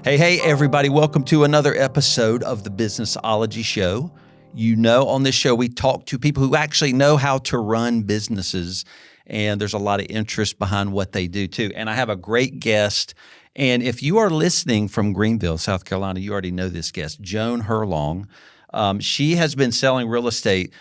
Hey, everybody. Welcome to another episode of the Businessology Show. You know, on this show, we talk to people who actually know how to run businesses, and there's a lot of interest behind what they do, too. And I have a great guest. And if you are listening from Greenville, South Carolina, you already know this guest, Joan Herlong. She has been selling real estate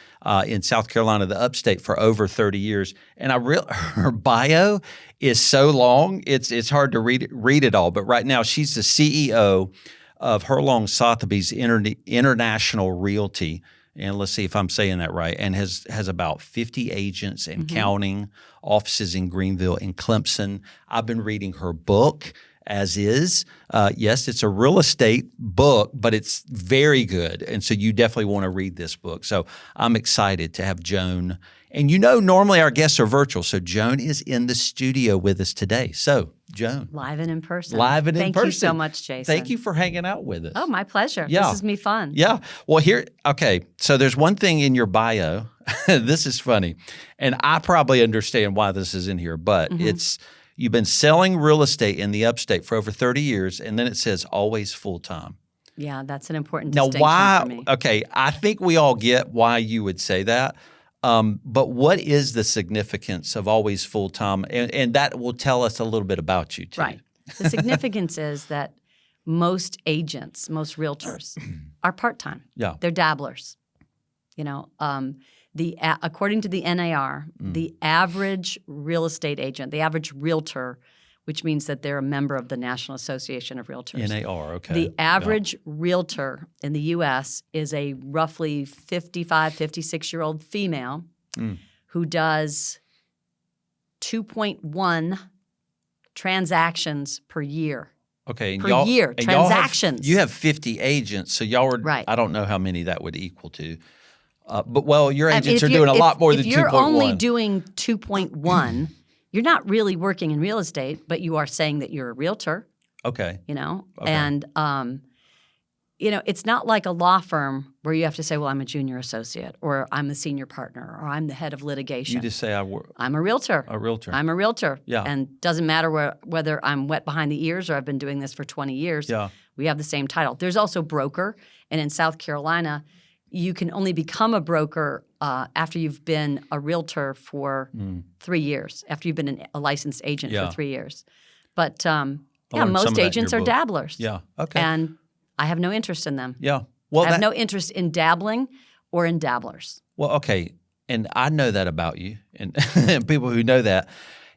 in South Carolina, the upstate, for over 30 years. And her bio is so long, it's hard to read it all. But right now, she's the CEO of Hurlong Sotheby's International Realty. And let's see if I'm saying that right. And has about 50 agents and counting, offices in Greenville and Clemson. I've been reading her book. As is. Yes, it's a real estate book, but it's very good. And so you definitely want to read this book. So I'm excited to have Joan. And you know, normally our guests are virtual. So Joan is in the studio with us today. So Joan. Live and in person. Thank you so much, Jason. Thank you for hanging out with us. Oh, my pleasure. Yeah. This is me fun. Yeah. Well, so there's one thing in your bio. This is funny. And I probably understand why this is in here, but you've been selling real estate in the upstate for over 30 years, and then it says always full-time. Yeah, that's an important Now, distinction for me. Okay, I think we all get why you would say that, but what is the significance of always full-time? And that will tell us a little bit about you, too. Right. The significance is that most agents, most realtors are part-time. Yeah. They're dabblers. You know, according to the NAR, the average real estate agent, the average realtor, which means that they're a member of the National Association of Realtors. NAR, okay. The average realtor in the U.S. is a roughly 55, 56-year-old female who does 2.1 transactions per year. Okay. And per year, transactions. You have 50 agents, so y'all were, right. I don't know how many that would equal to. But your agents are doing a lot more than 2.1. If you're only doing 2.1, you're not really working in real estate, but you are saying that you're a realtor. Okay. You know, okay. And it's not like a law firm where you have to say, well, I'm a junior associate, or I'm the senior partner, or I'm the head of litigation. You just say I'm a realtor. A realtor. I'm a realtor. Yeah. And doesn't matter whether I'm wet behind the ears or I've been doing this for 20 years. Yeah. We have the same title. There's also broker, and in South Carolina, you can only become a broker after you've been a realtor for 3 years, after you've been a licensed agent for 3 years. But most agents are dabblers. Yeah, okay. And I have no interest in them. Yeah. Well, I have no interest in dabbling or in dabblers. Well, okay. And I know that about you and people who know that.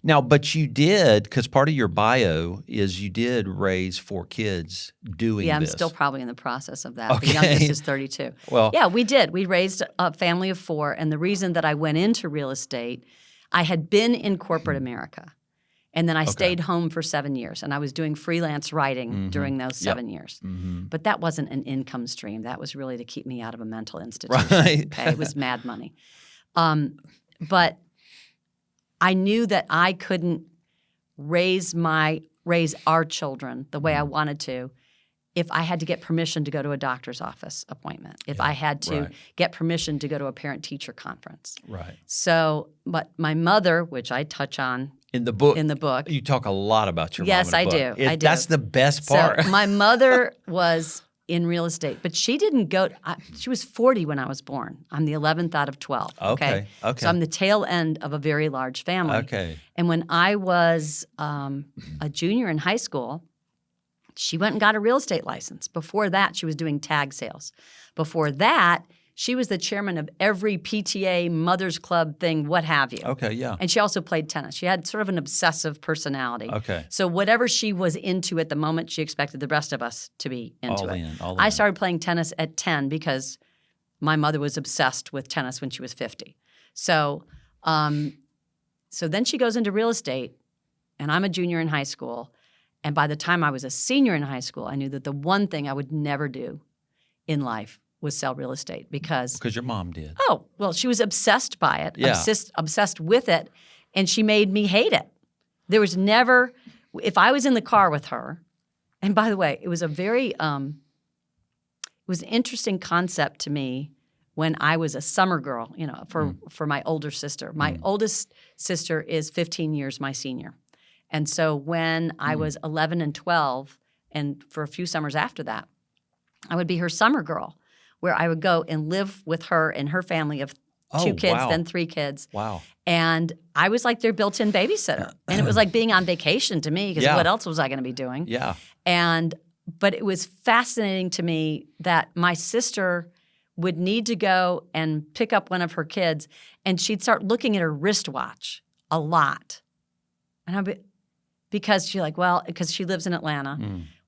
Now, but you did, because part of your bio is you did raise 4 kids doing this. Yeah, I'm still probably in the process of that. Okay. The youngest is 32. Well, yeah, we did. We raised a family of 4. And the reason that I went into real estate, I had been in corporate America. And then I stayed home for 7 years. And I was doing freelance writing during those 7 years. But that wasn't an income stream. That was really to keep me out of a mental institution. Right. Okay? It was mad money. But I knew that I couldn't raise our children the way I wanted to if I had to get permission to go to a doctor's office appointment, if I had to get permission to go to a parent-teacher conference. Right. So, but my mother, which I touch on in the book, you talk a lot about your mom yes, in the I book. do. I do. That's the best part. So my mother was in real estate, but she didn't go. She was 40 when I was born. I'm the 11th out of 12. Okay. So I'm the tail end of a very large family. Okay. And when I was a junior in high school, she went and got a real estate license. Before that, she was doing tag sales. Before that, she was the chairman of every PTA, Mothers Club thing, what have you. Okay, yeah. And she also played tennis. She had sort of an obsessive personality. Okay. So whatever she was into at the moment, she expected the rest of us to be into it. All I in. started playing tennis at 10 because my mother was obsessed with tennis when she was 50. So then she goes into real estate, and I'm a junior in high school. And by the time I was a senior in high school, I knew that the one thing I would never do in life was sell real estate because your mom did. Oh, well, she was obsessed by it, Yeah. obsessed with it, and she made me hate it. There was never – if I was in the car with her – and by the way, it was a very it was an interesting concept to me when I was a summer girl, for my older sister. My oldest sister is 15 years my senior. And so when I was 11 and 12, and for a few summers after that, I would be her summer girl, where I would go and live with her and her family of 2 kids, wow. then 3 kids. Wow. And I was like their built-in babysitter. And it was like being on vacation to me because Yeah. what else was I going to be doing? Yeah. But it was fascinating to me that my sister would need to go and pick up one of her kids, and she'd start looking at her wristwatch a lot. And I'd be, because she's like, well, because she lives in Atlanta.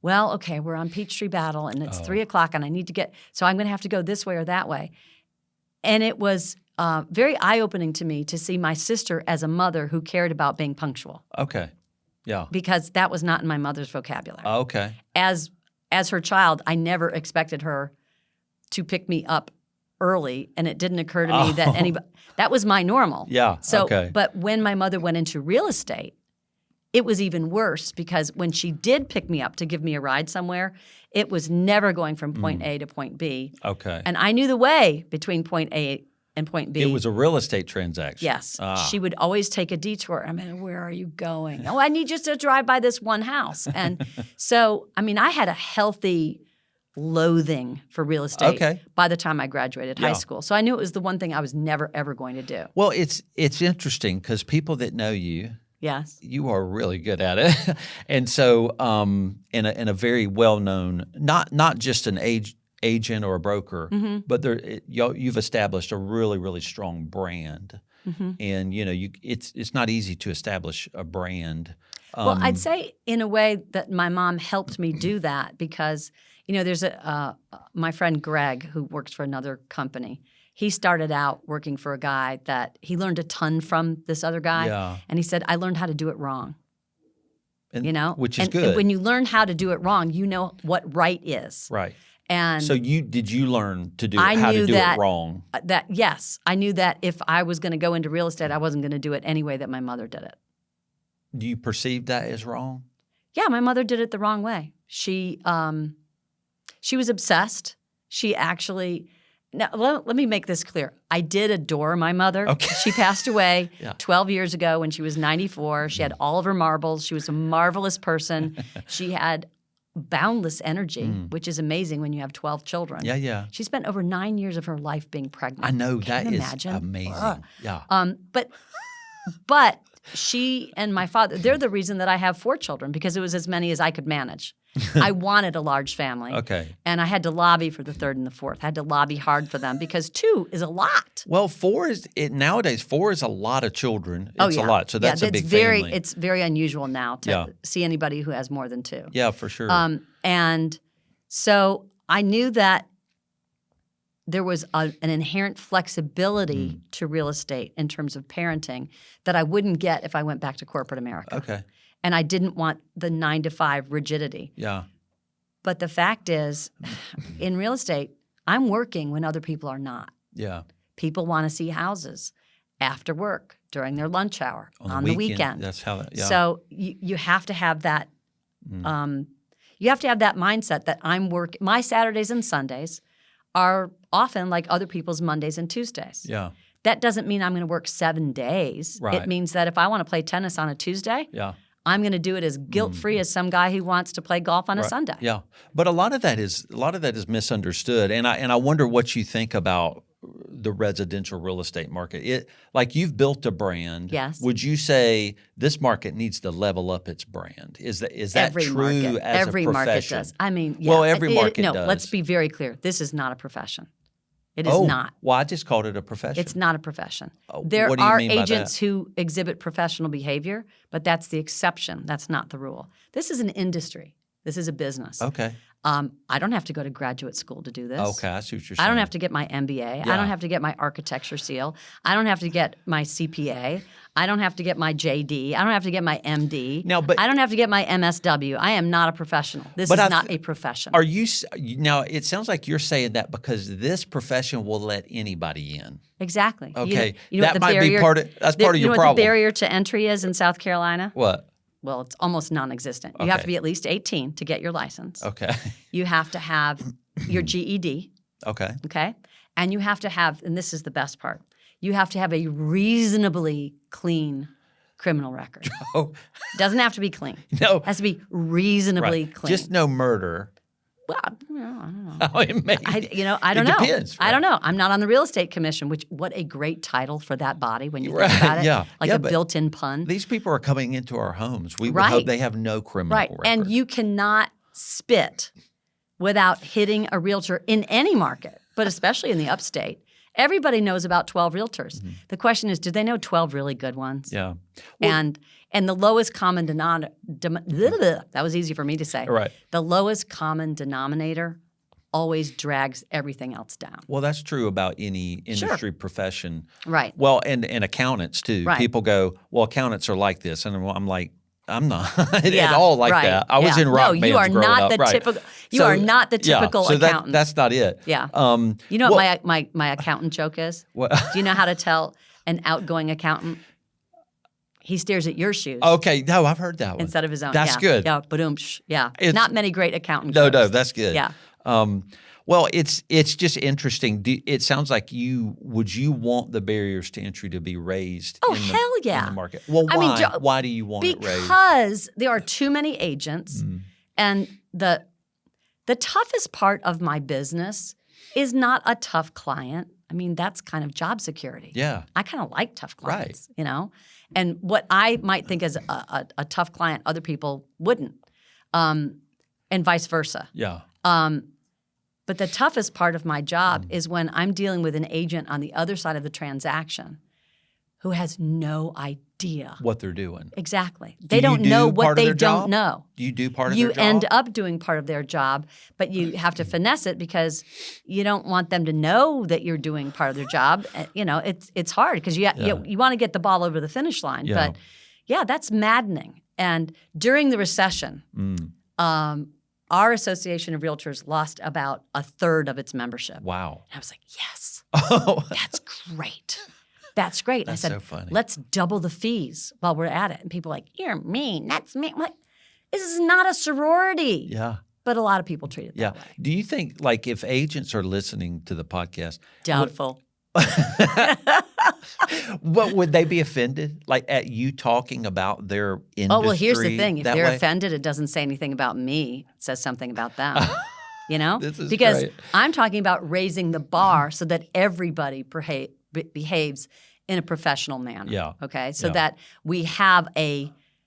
Well, okay, we're on Peachtree Battle, and it's 3 o'clock, and I need to get, so I'm going to have to go this way or that way. And it was very eye-opening to me to see my sister as a mother who cared about being punctual. Okay. Yeah. Because that was not in my mother's vocabulary. Okay. As her child, I never expected her to pick me up early, and it didn't occur to me that anybody that was my normal. Yeah. So, okay. but when my mother went into real estate, it was even worse because when she did pick me up to give me a ride somewhere, it was never going from point A to point B. Okay. And I knew the way between point A and point B. It was a real estate transaction. Yes. She would always take a detour. I mean, where are you going? Oh, I need you to drive by this one house. And so, I mean, I had a healthy loathing for real estate by the time I graduated high school. So I knew it was the one thing I was never, ever going to do. Well, it's interesting because people that know you, yes, you are really good at it. And so in a very well-known, not just an agent or a broker, but you've established a really, really strong brand. And it's not easy to establish a brand. Well, I'd say in a way that my mom helped me do that because there's my friend Greg who works for another company. He started out working for a guy that he learned a ton from this other guy, and he said, "I learned how to do it wrong." Which is good. And when you learn how to do it wrong, you know what right is. Right. And so did you learn to do how to do it wrong? Yes, I knew that if I was going to go into real estate, I wasn't going to do it any way that my mother did it. Do you perceive that as wrong? Yeah, my mother did it the wrong way. She was obsessed. She actually now let me make this clear. I did adore my mother. Okay. She passed away 12 years ago when she was 94. She had all of her marbles. She was a marvelous person. She had boundless energy, which is amazing when you have 12 children. Yeah, yeah. She spent over 9 years of her life being pregnant. I know. Can that you is imagine? amazing. Yeah. But she and my father, they're the reason that I have 4 children because it was as many as I could manage. I wanted a large family. Okay. And I had to lobby for the 3rd and the 4th. I had to lobby hard for them because 2 is a lot. Well, nowadays 4 is a lot of children. It's a lot. So that's a big family. It's very unusual now to see anybody who has more than 2. Yeah, for sure. And so I knew that there was an inherent flexibility to real estate in terms of parenting that I wouldn't get if I went back to corporate America. Okay. And I didn't want the 9-to-5 rigidity. Yeah. But the fact is, in real estate, I'm working when other people are not. Yeah. People want to see houses after work, during their lunch hour, on the weekend. That's how. Yeah. So you have to have that. You have to have that mindset that I'm working. My Saturdays and Sundays are often like other people's Mondays and Tuesdays. Yeah. That doesn't mean I'm going to work 7 days. Right. It means that if I want to play tennis on a Tuesday, I'm going to do it as guilt-free as some guy who wants to play golf on a Sunday. Yeah, but a lot of that is misunderstood, and I wonder what you think about the residential real estate market. Like you've built a brand. Yes. Would you say this market needs to level up its brand? Is that Every true market, as every a market profession? does. I mean, well, every market does. No, let's be very clear. This is not a profession. It is not. Well, I just called it a profession. It's not a profession. There are mean by agents that? who exhibit professional behavior, but that's the exception. That's not the rule. This is an industry. This is a business. Okay. I don't have to go to graduate school to do this. Okay, I see what you're saying. I don't have to get my MBA. I don't have to get my architecture seal. I don't have to get my CPA. I don't have to get my JD. I don't have to get my MD. I don't have to get my MSW. I am not a professional. This is not a profession. Are you now? It sounds like you're saying that because this profession will let anybody in. Exactly. Okay, you know that what the might barrier, be part of your problem. You know what the barrier to entry is in South Carolina? What? Well, it's almost non-existent. You have to be at least 18 to get your license. Okay. You have to have your GED. Okay. Okay. And you have to have, and this is the best part, you have to have a reasonably clean criminal record. Oh, Doesn't have to be clean. no. Has to be reasonably Right. clean. Just no murder. Well, I don't know. Oh, it may- I don't know. depends, I right? don't know. I'm not on the real estate commission, which what a great title for that body when you Right, think about it. yeah. Like Yeah, a but built-in pun. These people are coming into our homes. We would Right. hope they have no criminal Right. record. And you cannot spit without hitting a realtor in any market, but especially in the upstate. Everybody knows about 12 realtors. Mm-hmm. The question is, do they know 12 really good ones? Yeah. And the lowest common denominator, that was easy for me to say. Right. The lowest common denominator always drags everything else down. Well, that's true about any industry profession. Right. Well, and accountants too. Right. People go, well, accountants are like this. And I'm like, I'm not at Yeah, all like right. that. I was in rock No, bands you are growing not up. the Right. typical. You are not the typical so accountant. that's not it. Yeah. Um, You know well- what my accountant joke is? What? Do you know how to tell an outgoing accountant? He stares at your shoes Okay, no, I've heard that one. instead of his own. That's yeah. good. Yeah, ba-doom-sh. Yeah. It's- Not many great accountant No, jokes. that's good. Yeah. Well, it's just interesting. It sounds like you want the barriers to entry to be raised. Oh, in the, hell yeah. In the market. Well, I mean, why? Why do you want it raised? Because there are too many agents, and the toughest part of my business is not a tough client. I mean, that's kind of job security. Yeah. I kind of like tough clients, you know? And what I might think is a tough client, other people wouldn't, and vice versa. Yeah. But the toughest part of my job is when I'm dealing with an agent on the other side of the transaction who has no idea. What they're doing. Exactly. Do They you don't do know what part of they their don't job? know. Do you do part of You their job? end up doing part of their job, but you have to finesse it because you don't want them to know that you're doing part of their job. You know, it's hard because you want to get the ball over the finish line. Yeah. But yeah, that's maddening. And during the recession, our Association of Realtors lost about a third of its membership. Wow. And I was like, yes, Oh, that's great. That's great. That's I said, so funny. let's double the fees while we're at it. And people are like, you're mean. That's mean. I'm like, this is not a sorority. yeah. But a lot of people treat it Yeah. that way. Do you think, like, if agents are listening to the podcast, Doubtful. what would they be offended, like, at you talking about their industry? Oh, well, here's the thing. If that they're way? offended, it doesn't say anything about me. It says something about them. You know? This is because great. I'm talking about raising the bar so that everybody behaves in a professional manner. Yeah. Okay? So Yeah. that we have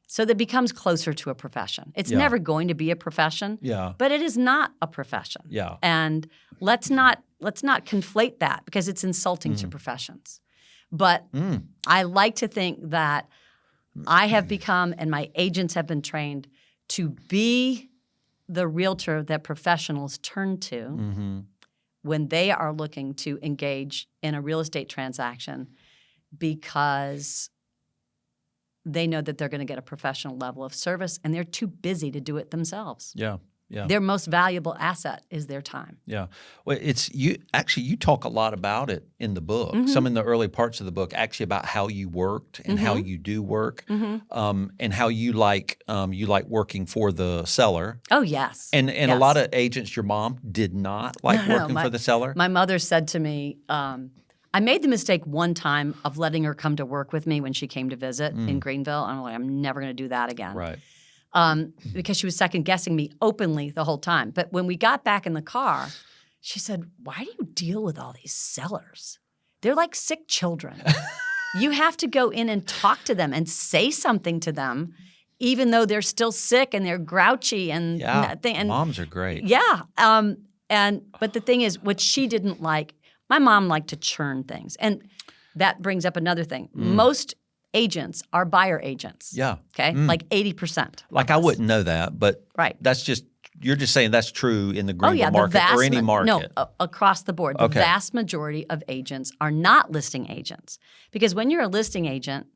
so that it becomes closer to a profession. It's Yeah. never going to be a profession. Yeah. But it is not a profession. Yeah. And let's not conflate that because it's insulting to professions. But I like to think that I have become, and my agents have been trained to be the realtor that professionals turn to when they are looking to engage in a real estate transaction because they know that they're going to get a professional level of service and they're too busy to do it themselves. Yeah. Yeah. Their most valuable asset is their time. Yeah. Well, it's you talk a lot about it in the book. Mm-hmm. Some in the early parts of the book, actually about how you worked and how you do work, and how you like working for the seller. Oh, yes. And Yes. a lot of agents, your mom did not like No, working for the seller. My mother said to me, I made the mistake one time of letting her come to work with me when she came to visit in Greenville. And I'm like, I'm never going to do that again. Right. Because she was second guessing me openly the whole time. But when we got back in the car, she said, why do you deal with all these sellers? They're like sick children. You have to go in and talk to them and say something to them, even though they're still sick and they're grouchy and Yeah. nothing. And Moms are great. yeah. But the thing is, what she didn't like, my mom liked to churn things. And that brings up another thing. Most agents are buyer agents. Yeah. Okay? Like 80%. Like I wouldn't know that, but Right. that's just you're just saying that's true in the Oh, Greenville yeah. market or any market. No, across the board. The Okay. vast majority of agents are not listing agents. Because when you're a listing agent,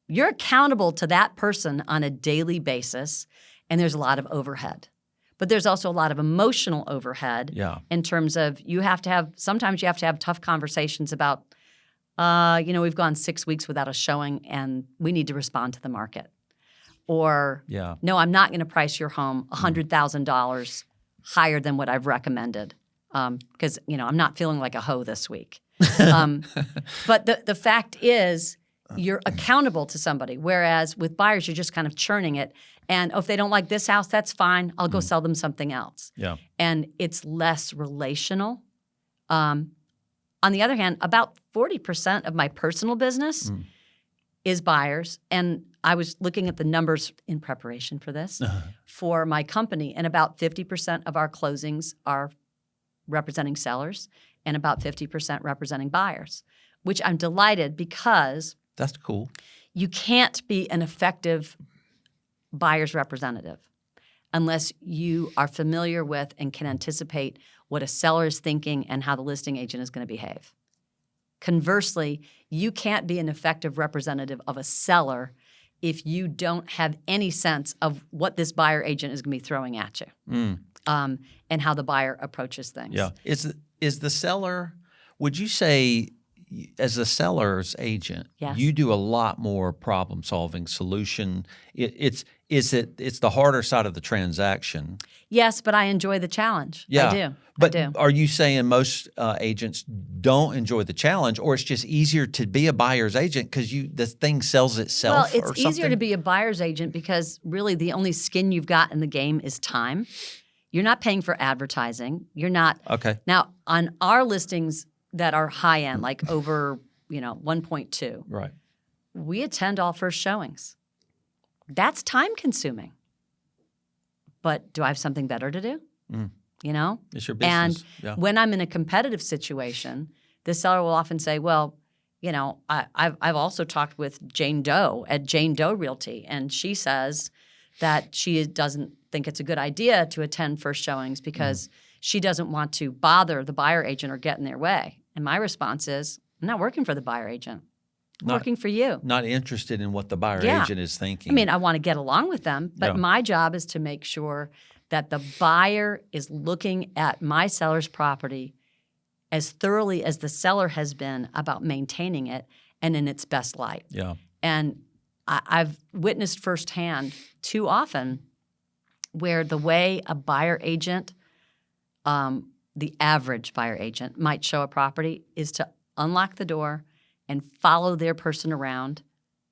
you're accountable to that person on a daily basis, and there's a lot of overhead. But there's also a lot of emotional overhead Yeah. in terms of sometimes you have to have tough conversations about, we've gone 6 weeks without a showing and we need to respond to the market. Or, Yeah. no, I'm not going to price your home $100,000 higher than what I've recommended because, I'm not feeling like a hoe this week. But the fact is, you're accountable to somebody. Whereas with buyers, you're just kind of churning it. And if they don't like this house, that's fine. I'll go sell them something else. Yeah. And it's less relational. On the other hand, about 40% of my personal business is buyers. And I was looking at the numbers in preparation for this for my company. And about 50% of our closings are representing sellers and about 50% representing buyers, which I'm delighted because That's cool. you can't be an effective buyer's representative unless you are familiar with and can anticipate what a seller is thinking and how the listing agent is going to behave. Conversely, you can't be an effective representative of a seller if you don't have any sense of what this buyer agent is going to be throwing at you and how the buyer approaches things. Yeah. Is the seller, would you say, as a seller's agent, Yes. you do a lot more problem-solving solution. It's the harder side of the transaction. Yes, but I enjoy the challenge. Yeah. I do. But I do. are you saying most agents don't enjoy the challenge, or it's just easier to be a buyer's agent because the thing sells itself? Well, it's or easier to something? be a buyer's agent because really the only skin you've got in the game is time. You're not paying for advertising. You're not. Okay. Now, on our listings that are high end, like over 1.2, Right. we attend all first showings. That's time consuming. But do I have something better to do? It's your And business. Yeah. when I'm in a competitive situation, the seller will often say, well, I've also talked with Jane Doe at Jane Doe Realty, and she says that she doesn't think it's a good idea to attend first showings because she doesn't want to bother the buyer agent or get in their way. And my response is, I'm not working for the buyer agent. I'm working for you. Not interested in what the buyer Yeah. agent is thinking. I mean, I want to get along with them, but Yeah. my job is to make sure that the buyer is looking at my seller's property as thoroughly as the seller has been about maintaining it and in its best light. Yeah. And I've witnessed firsthand too often where the way a buyer agent, the average buyer agent, might show a property is to unlock the door and follow their person around.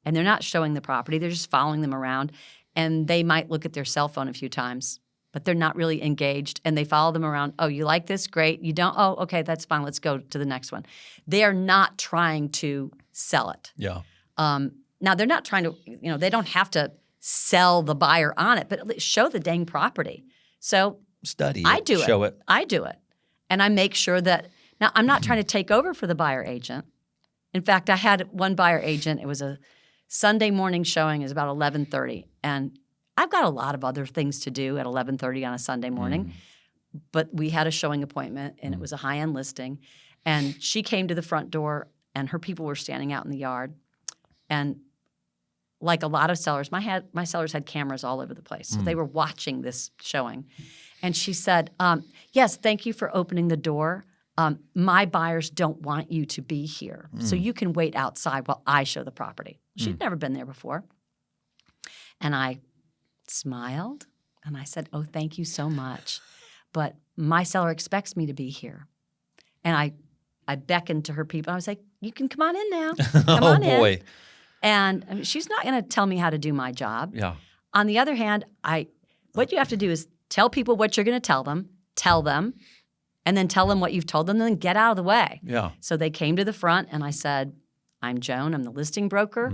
And they're not showing the property, they're just following them around. And they might look at their cell phone a few times, but they're not really engaged. And they follow them around. Oh, you like this? Great. You don't? Oh, okay, that's fine. Let's go to the next one. They are not trying to sell it. Yeah. Now, they're not trying to, they don't have to sell the buyer on it, but at least show the dang property. So Study it. I do it. Show it. I do it. And I make sure that, now I'm not trying to take over for the buyer agent. In fact, I had one buyer agent, it was a Sunday morning showing, it was about 11:30. And I've got a lot of other things to do at 11:30 on a Sunday morning. But we had a showing appointment, and it was a high-end listing. And she came to the front door, and her people were standing out in the yard. And like a lot of sellers, my sellers had cameras all over the place. So they were watching this showing. And she said, yes, thank you for opening the door. My buyers don't want you to be here. So you can wait outside while I show the property. She'd never been there before. And I smiled, and I said, oh, thank you so much. But my seller expects me to be here. And I beckoned to her people. I was like, you can come on in now. Come on in. Boy. And I mean, she's not going to tell me how to do my job. Yeah. On the other hand, what you have to do is tell people what you're going to tell them, and then tell them what you've told them, and then get out of the way. Yeah. So they came to the front, and I said, I'm Joan. I'm the listing broker.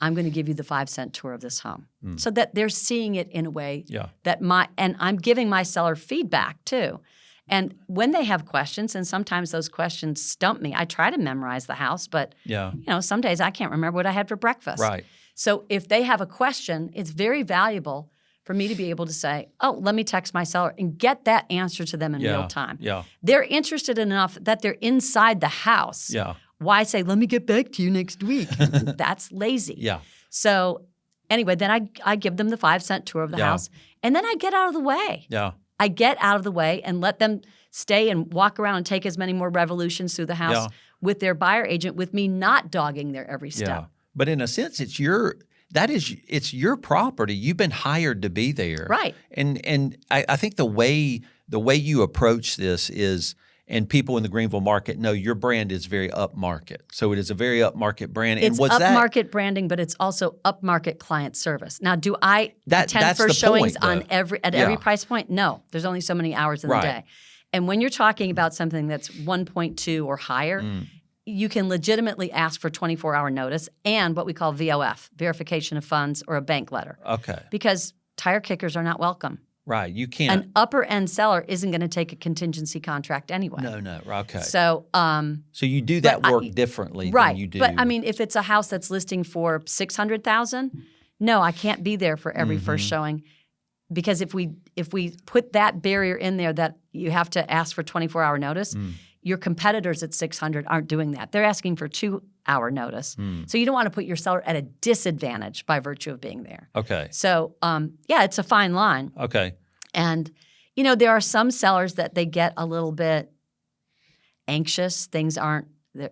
I'm going to give you the 5-cent tour of this home, so that they're seeing it in a way that and I'm giving my seller feedback too. And when they have questions, and sometimes those questions stump me, I try to memorize the house, but some days I can't remember what I had for breakfast. Right. So if they have a question, it's very valuable for me to be able to say, oh, let me text my seller and get that answer to them in real time. Yeah. They're interested enough that they're inside the house. Yeah. Why say, let me get back to you next week? That's lazy. Yeah. So anyway, then I give them the 5-cent tour of the house, and then I get out of the way. Yeah. I get out of the way and let them stay and walk around and take as many more revolutions through the house with their buyer agent, with me not dogging their every step. Yeah. But in a sense, it's your property. You've been hired to be there. Right. And I think the way you approach this is, And people in the Greenville market know your brand is very upmarket. So it is a very upmarket brand. It's And was upmarket branding, but it's also upmarket client service. Now, do I attend that's first the showings point, on though. every price point? No. There's only so many hours in the Right. day. And when you're talking about something that's 1.2 or higher, you can legitimately ask for 24-hour notice and what we call VOF, verification of funds, or a bank letter. Okay. Because tire kickers are not welcome. Right. You can't. An upper-end seller isn't going to take a contingency contract anyway. No. Okay. So So you do that work differently right. than you do. But I mean, if it's a house that's listing for $600,000, no, I can't be there for every first showing, because if we put that barrier in there that you have to ask for 24-hour notice, your competitors at 600 aren't doing that. They're asking for 2-hour notice. So you don't want to put your seller at a disadvantage by virtue of being there. Okay. So yeah, it's a fine line. Okay. And there are some sellers that they get a little bit anxious. Things aren't.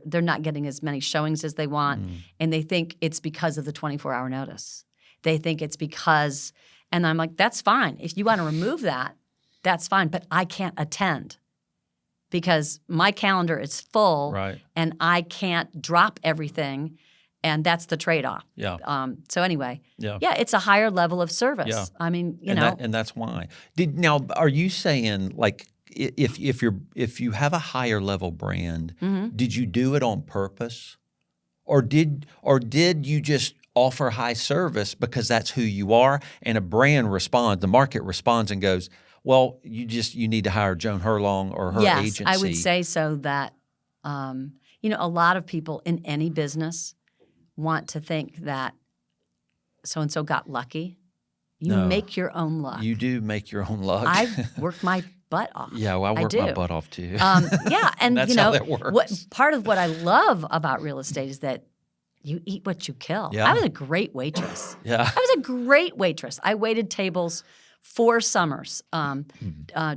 They're not getting as many showings as they want, and they think it's because of the 24-hour notice. They think it's because, and I'm like, that's fine. If you want to remove that, that's fine. But I can't attend because my calendar is full, Right. and I can't drop everything, and that's the trade-off. Yeah. So anyway, Yeah. it's a higher level of service. Yeah. I mean, and that's why. Now, are you saying like if you have a higher level brand, did you do it on purpose, or did you just offer high service because that's who you are, and a brand responds, the market responds and goes, well, you need to hire Joan Herlong or her agency. Yes, I would say so. That a lot of people in any business want to think that so-and-so got lucky. You make your own luck. You do make your own luck. I've worked my butt off. Yeah, well, I work my butt off too. Yeah, and that's how that works. Part of what I love about real estate is that you eat what you kill. Yeah. I was a great waitress. Yeah. I was a great waitress. I waited tables 4 summers,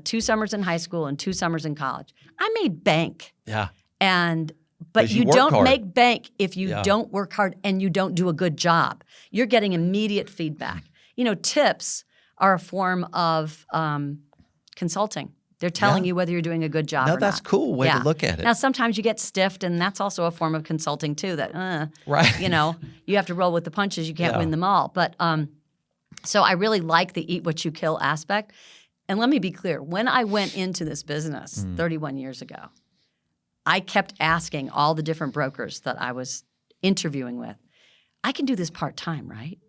2 summers in high school and 2 summers in college. I made bank. Yeah. But 'Cause you you worked don't hard. make bank if you Yeah. don't work hard and you don't do a good job. You're getting immediate feedback. Tips are a form of consulting. They're telling you whether you're doing a good job or not. No, that's cool way to look at it. Now, sometimes you get stiffed, and that's also a form of consulting too. That Right. you have to roll with the punches. You can't win them all. But so I really like the eat what you kill aspect. And let me be clear: when I went into this business 31 years ago, I kept asking all the different brokers that I was interviewing with, I can do this part-time, right?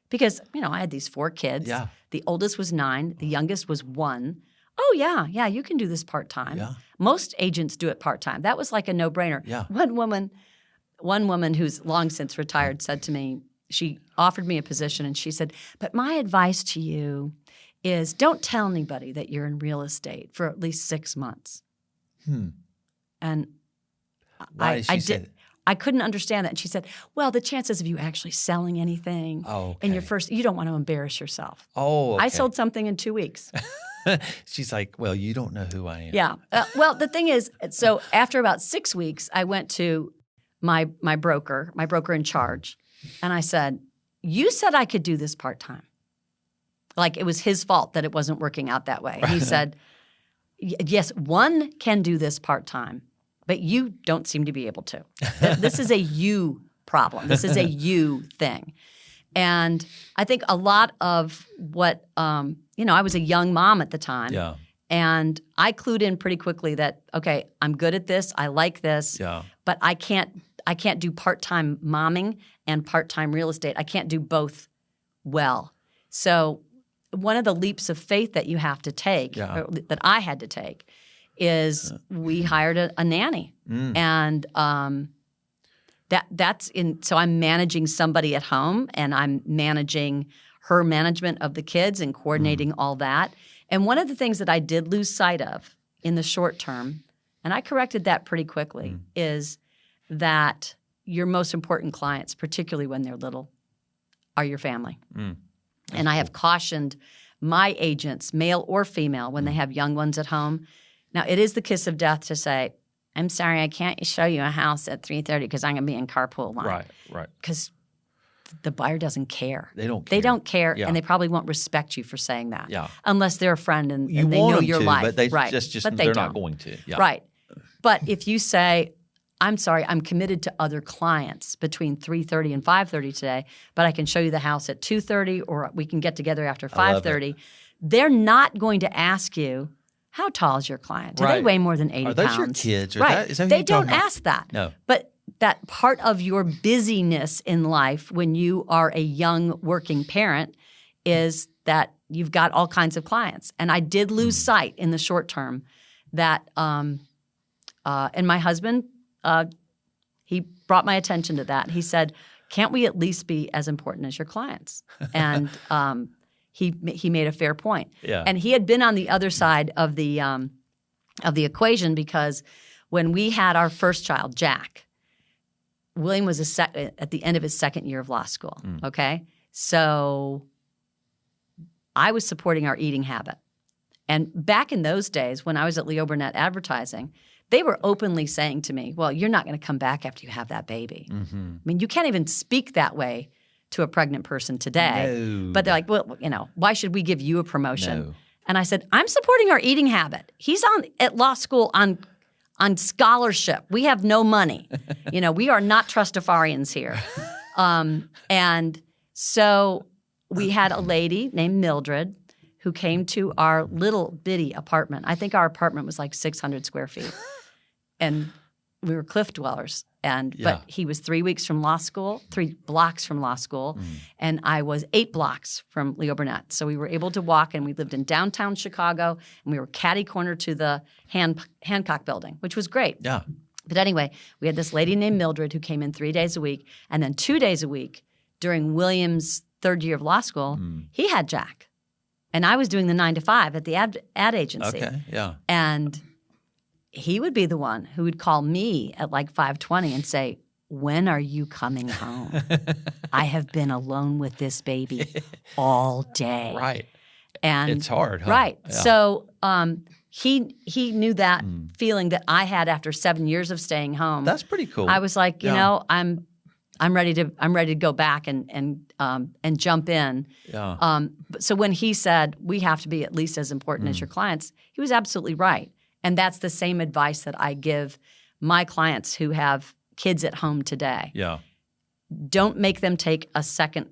Because, I had these 4 kids. Yeah. The oldest was 9. The youngest was 1. Oh, yeah, you can do this part-time. Yeah. Most agents do it part-time. That was like a no-brainer. Yeah. One woman who's long since retired said to me, she offered me a position, and she said, but my advice to you is don't tell anybody that you're in real estate for at least 6 months. And Why did she say that? I couldn't understand that. And she said, well, the chances of you actually selling anything in your first, you don't want to embarrass yourself. Oh, okay. I sold something in 2 weeks. She's like, well, you don't know who I am. Yeah. Well, the thing is, so after about 6 weeks, I went to my broker in charge, and I said, you said I could do this part-time. Like it was his fault that it wasn't working out that way. He said, yes, one can do this part-time, but you don't seem to be able to. This is a you problem. This is a you thing. And I think a lot of what, I was a young mom at the time. Yeah. And I clued in pretty quickly that, okay, I'm good at this. I like this. Yeah. But I can't do part-time momming and part-time real estate. I can't do both well. So one of the leaps of faith that you have to take, or that I had to take, is we hired a nanny. And that's in. So I'm managing somebody at home, and I'm managing her management of the kids and coordinating all that. And one of the things that I did lose sight of in the short term, and I corrected that pretty quickly, is that your most important clients, particularly when they're little, are your family. And I have cautioned my agents, male or female, when they have young ones at home. Now, it is the kiss of death to say, I'm sorry, I can't show you a house at 3:30 because I'm going to be in carpool line. Right. Because the buyer doesn't care. They don't care. They don't care, Yeah. and they probably won't respect you for saying that. Yeah. Unless they're a friend and You they want know them your to, life. but they right. just but they they're don't. not going to. Yeah. Right. But if you say, I'm sorry, I'm committed to other clients between 3:30 and 5:30 today, but I can show you the house at 2:30 or we can get together after 5:30, they're not going to ask you, how tall is your client? Do they weigh more than 80 pounds? Are those your kids? Right. Is that who they you're don't talking about? ask that. No. But that part of your busyness in life when you are a young working parent is that you've got all kinds of clients. And I did lose sight in the short term that and my husband, he brought my attention to that. He said, can't we at least be as important as your clients? And he made a fair point. Yeah. And he had been on the other side of the equation because when we had our first child, Jack, William was at the end of his second year of law school, okay? So I was supporting our eating habit. And back in those days when I was at Leo Burnett Advertising, they were openly saying to me, well, you're not going to come back after you have that baby. I mean, you can't even speak that way to a pregnant person today. No. But they're like, well, why should we give you a promotion? No. And I said, I'm supporting our eating habit. He's at law school on scholarship. We have no money. We are not trustafarians here. And so we had a lady named Mildred who came to our little bitty apartment. I think our apartment was like 600 square feet. And we were cliff dwellers. But he was 3 weeks from law school, 3 blocks from law school, and I was 8 blocks from Leo Burnett. So we were able to walk, and we lived in downtown Chicago, and we were catty-corner to the Hancock building, which was great. Yeah. But anyway, we had this lady named Mildred who came in 3 days a week, and then 2 days a week during William's third year of law school, he had Jack. And I was doing the 9 to 5 at the ad agency. Okay, yeah. And he would be the one who would call me at like 5:20 and say, when are you coming home? I have been alone with this baby all day. Right. And it's hard, huh? Right. Yeah. So he knew that feeling that I had after 7 years of staying home. That's pretty cool. I was like, I'm ready to go back and jump in. Yeah. So when he said we have to be at least as important as your clients, he was absolutely right. And that's the same advice that I give my clients who have kids at home today. Yeah. Don't make them take play a second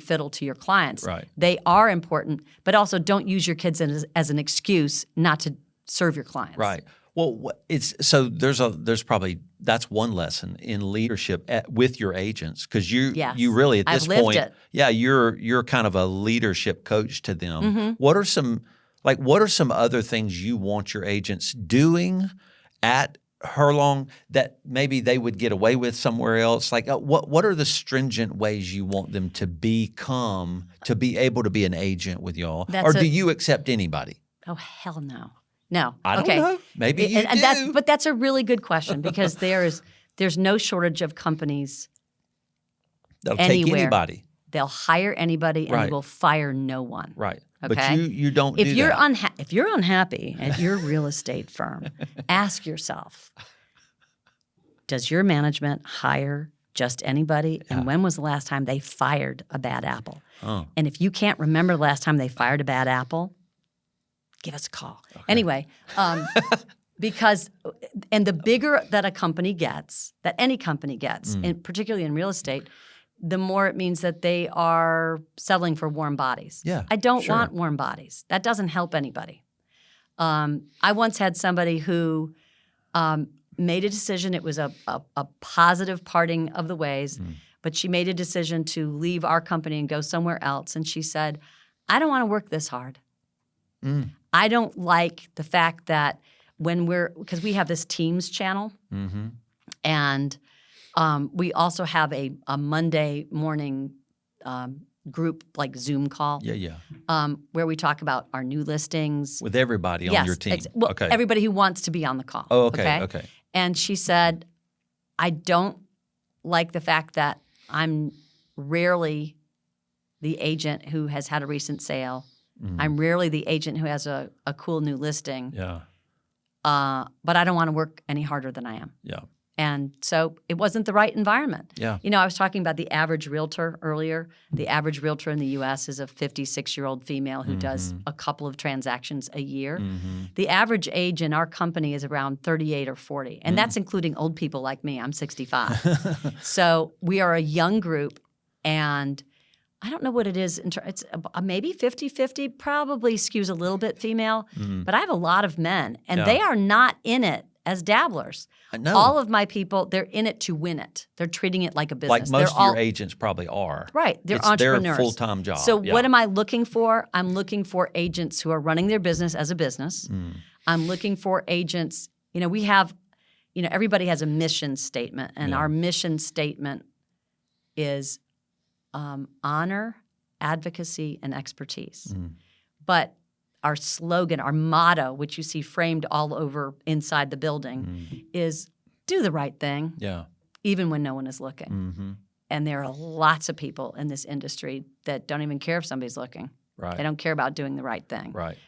fiddle to your clients. Right. They are important, but also don't use your kids as an excuse not to serve your clients. Right. Well, there's probably that's one lesson in leadership with your agents because you really at this I've lived point, it. You're kind of a leadership coach to them. What are some other things you want your agents doing at Hurlong that maybe they would get away with somewhere else? Like what are the stringent ways you want them to become to be able to be an agent with y'all? Do you accept anybody? Oh, hell no. No. I don't know. Maybe you do. But that's a really good question because there's no shortage of companies They'll anywhere. take anybody. They'll hire anybody and Right. they will fire no one. Right. Okay? But you don't if do you're that. If you're unhappy at your real estate firm, ask yourself, does your management hire just anybody? And when was the last time they fired a bad apple? Oh. And if you can't remember the last time they fired a bad apple, give us a call. Okay. Anyway, because the bigger that a company gets, that any company gets, and particularly in real estate, the more it means that they are settling for warm bodies. Yeah, I don't sure. want warm bodies. That doesn't help anybody. I once had somebody who made a decision. It was a positive parting of the ways, but she made a decision to leave our company and go somewhere else. And she said, I don't want to work this hard. I don't like the fact that because we have this Teams channel, and we also have a Monday morning group like Zoom call. Where we talk about our new listings. With everybody on your team. Okay. Everybody who wants to be on the call. Oh, okay. And she said, I don't like the fact that I'm rarely the agent who has had a recent sale. I'm rarely the agent who has a cool new listing. Yeah. But I don't want to work any harder than I am. Yeah. And so it wasn't the right environment. Yeah. You know, I was talking about the average realtor earlier. The average realtor in the U.S. is a 56-year-old female who does a couple of transactions a year. The average age in our company is around 38 or 40, and that's including old people like me. I'm 65. So we are a young group, and I don't know what it is. It's maybe 50-50, probably skews a little bit female, but I have a lot of men, and they are not in it as dabblers. No. All of my people, they're in it to win it. They're treating it like a business. Like most of your agents probably are. Right. They're It's entrepreneurs. their full-time job. So what am I looking for? I'm looking for agents who are running their business as a business. I'm looking for agents. You know, we have, you know, everybody has a mission statement, and our mission statement is honor, advocacy, and expertise. But our slogan, our motto, which you see framed all over inside the building, is do the right thing, even when no one is looking. And there are lots of people in this industry that don't even care if somebody's looking. Right. They don't care about doing the right thing. Right.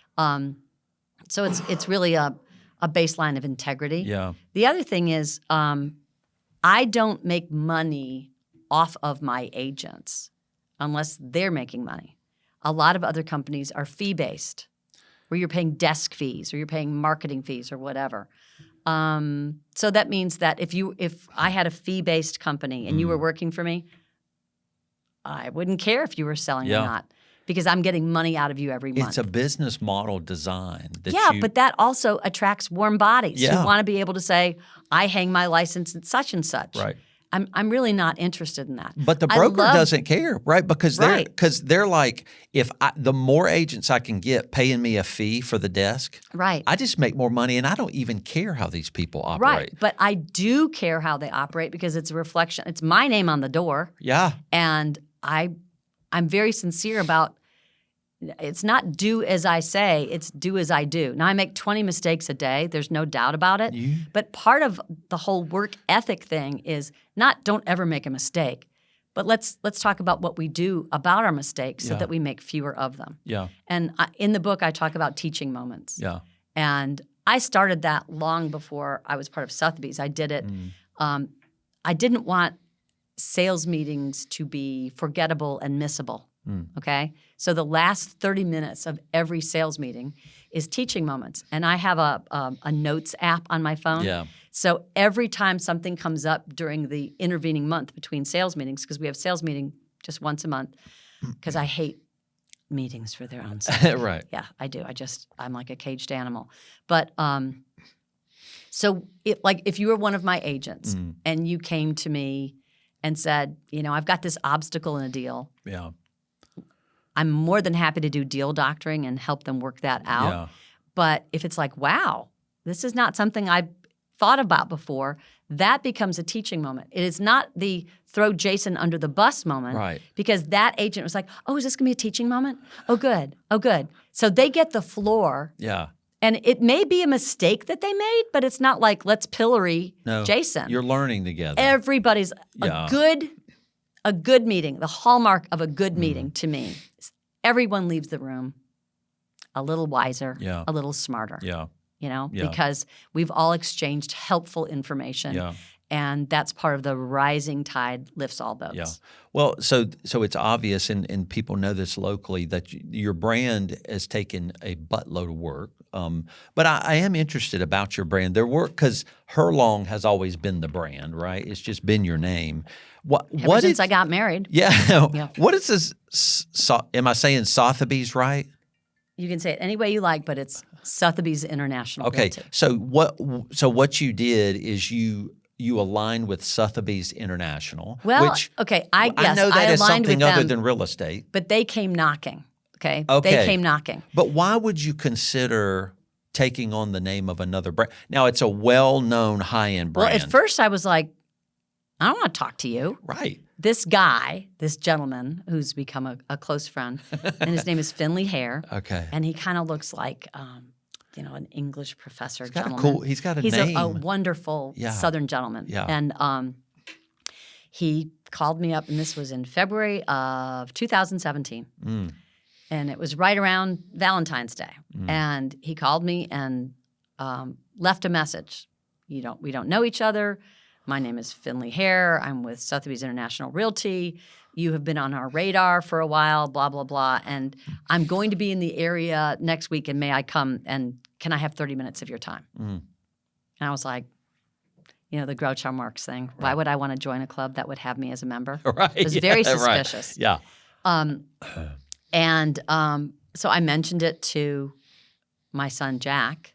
So it's really a baseline of integrity. Yeah. The other thing is I don't make money off of my agents unless they're making money. A lot of other companies are fee-based, where you're paying desk fees or you're paying marketing fees or whatever. So that means that if I had a fee-based company and you were working for me, I wouldn't care if you were selling or not, because I'm getting money out of you every month. It's a business model design. But that also attracts warm bodies who want to be able to say, I hang my license at such and such. Right. I'm really not interested in that. But the broker doesn't care, right? Because they're like, the more agents I can get paying me a fee for the desk, right, I just make more money, and I don't even care how these people operate. Right, but I do care how they operate because it's a reflection. It's my name on the door. Yeah, and I'm very sincere about. It's not do as I say, it's do as I do. Now, I make 20 mistakes a day. There's no doubt about it. But part of the whole work ethic thing is not don't ever make a mistake, but let's talk about what we do about our mistakes so that we make fewer of them. Yeah. And in the book, I talk about teaching moments. Yeah. And I started that long before I was part of Sotheby's. I did it. I didn't want sales meetings to be forgettable and missable. Okay? So the last 30 minutes of every sales meeting is teaching moments. And I have a notes app on my phone. Yeah. So every time something comes up during the intervening month between sales meetings, because we have sales meeting just once a month, because I hate meetings for their own sake. Right. Yeah, I do. I'm like a caged animal. But so if you were one of my agents and you came to me and said, you know, I've got this obstacle in a deal. Yeah. I'm more than happy to do deal doctoring and help them work that out. Yeah. But if it's like, wow, this is not something I've thought about before, that becomes a teaching moment. It is not the throw Jason under the bus moment. Right. Because that agent was like, oh, is this going to be a teaching moment? Oh, good. Oh, good. So they get the floor. Yeah. And it may be a mistake that they made, but it's not like, let's pillory Jason. You're learning together. Everybody's a good meeting. The hallmark of a good meeting to me is everyone leaves the room a little wiser, a little smarter. Yeah. You know, because we've all exchanged helpful information. Yeah. And that's part of the rising tide lifts all boats. Yeah. Well, so it's obvious, and people know this locally, that your brand has taken a buttload of work. But I am interested about your brand. Their work, because Hurlong has always been the brand, right? It's just been your name. Ever since I got married. Yeah. What is this? Am I saying Sotheby's right? You can say it any way you like, but it's Sotheby's International. Okay. Realty. So what you did is you align with Sotheby's International. Well, which I know that as aligned something with other them, than real estate. But they came knocking. Okay. Okay. They came knocking. But why would you consider taking on the name of another brand? Now, it's a well-known high-end brand. Well, at first I was like, I don't want to talk to you. Right. This guy, this gentleman who's become a close friend, and his name is Finley Hare. Okay. And he kind of looks like, an English professor He's got gentleman. He's got a He's name. a wonderful Southern gentleman. Yeah. And he called me up, and this was in February of 2017. And it was right around Valentine's Day. And he called me and left a message. We don't know each other. my name is Finley Hare. I'm with Sotheby's International Realty. You have been on our radar for a while, blah, blah, blah. And I'm going to be in the area next week, and may I come, and can I have 30 minutes of your time? And I was like, the Groucho Marx thing. Why would I want to join a club that would have me as a member? Right. It was very suspicious. Right. Yeah. So I mentioned it to my son, Jack,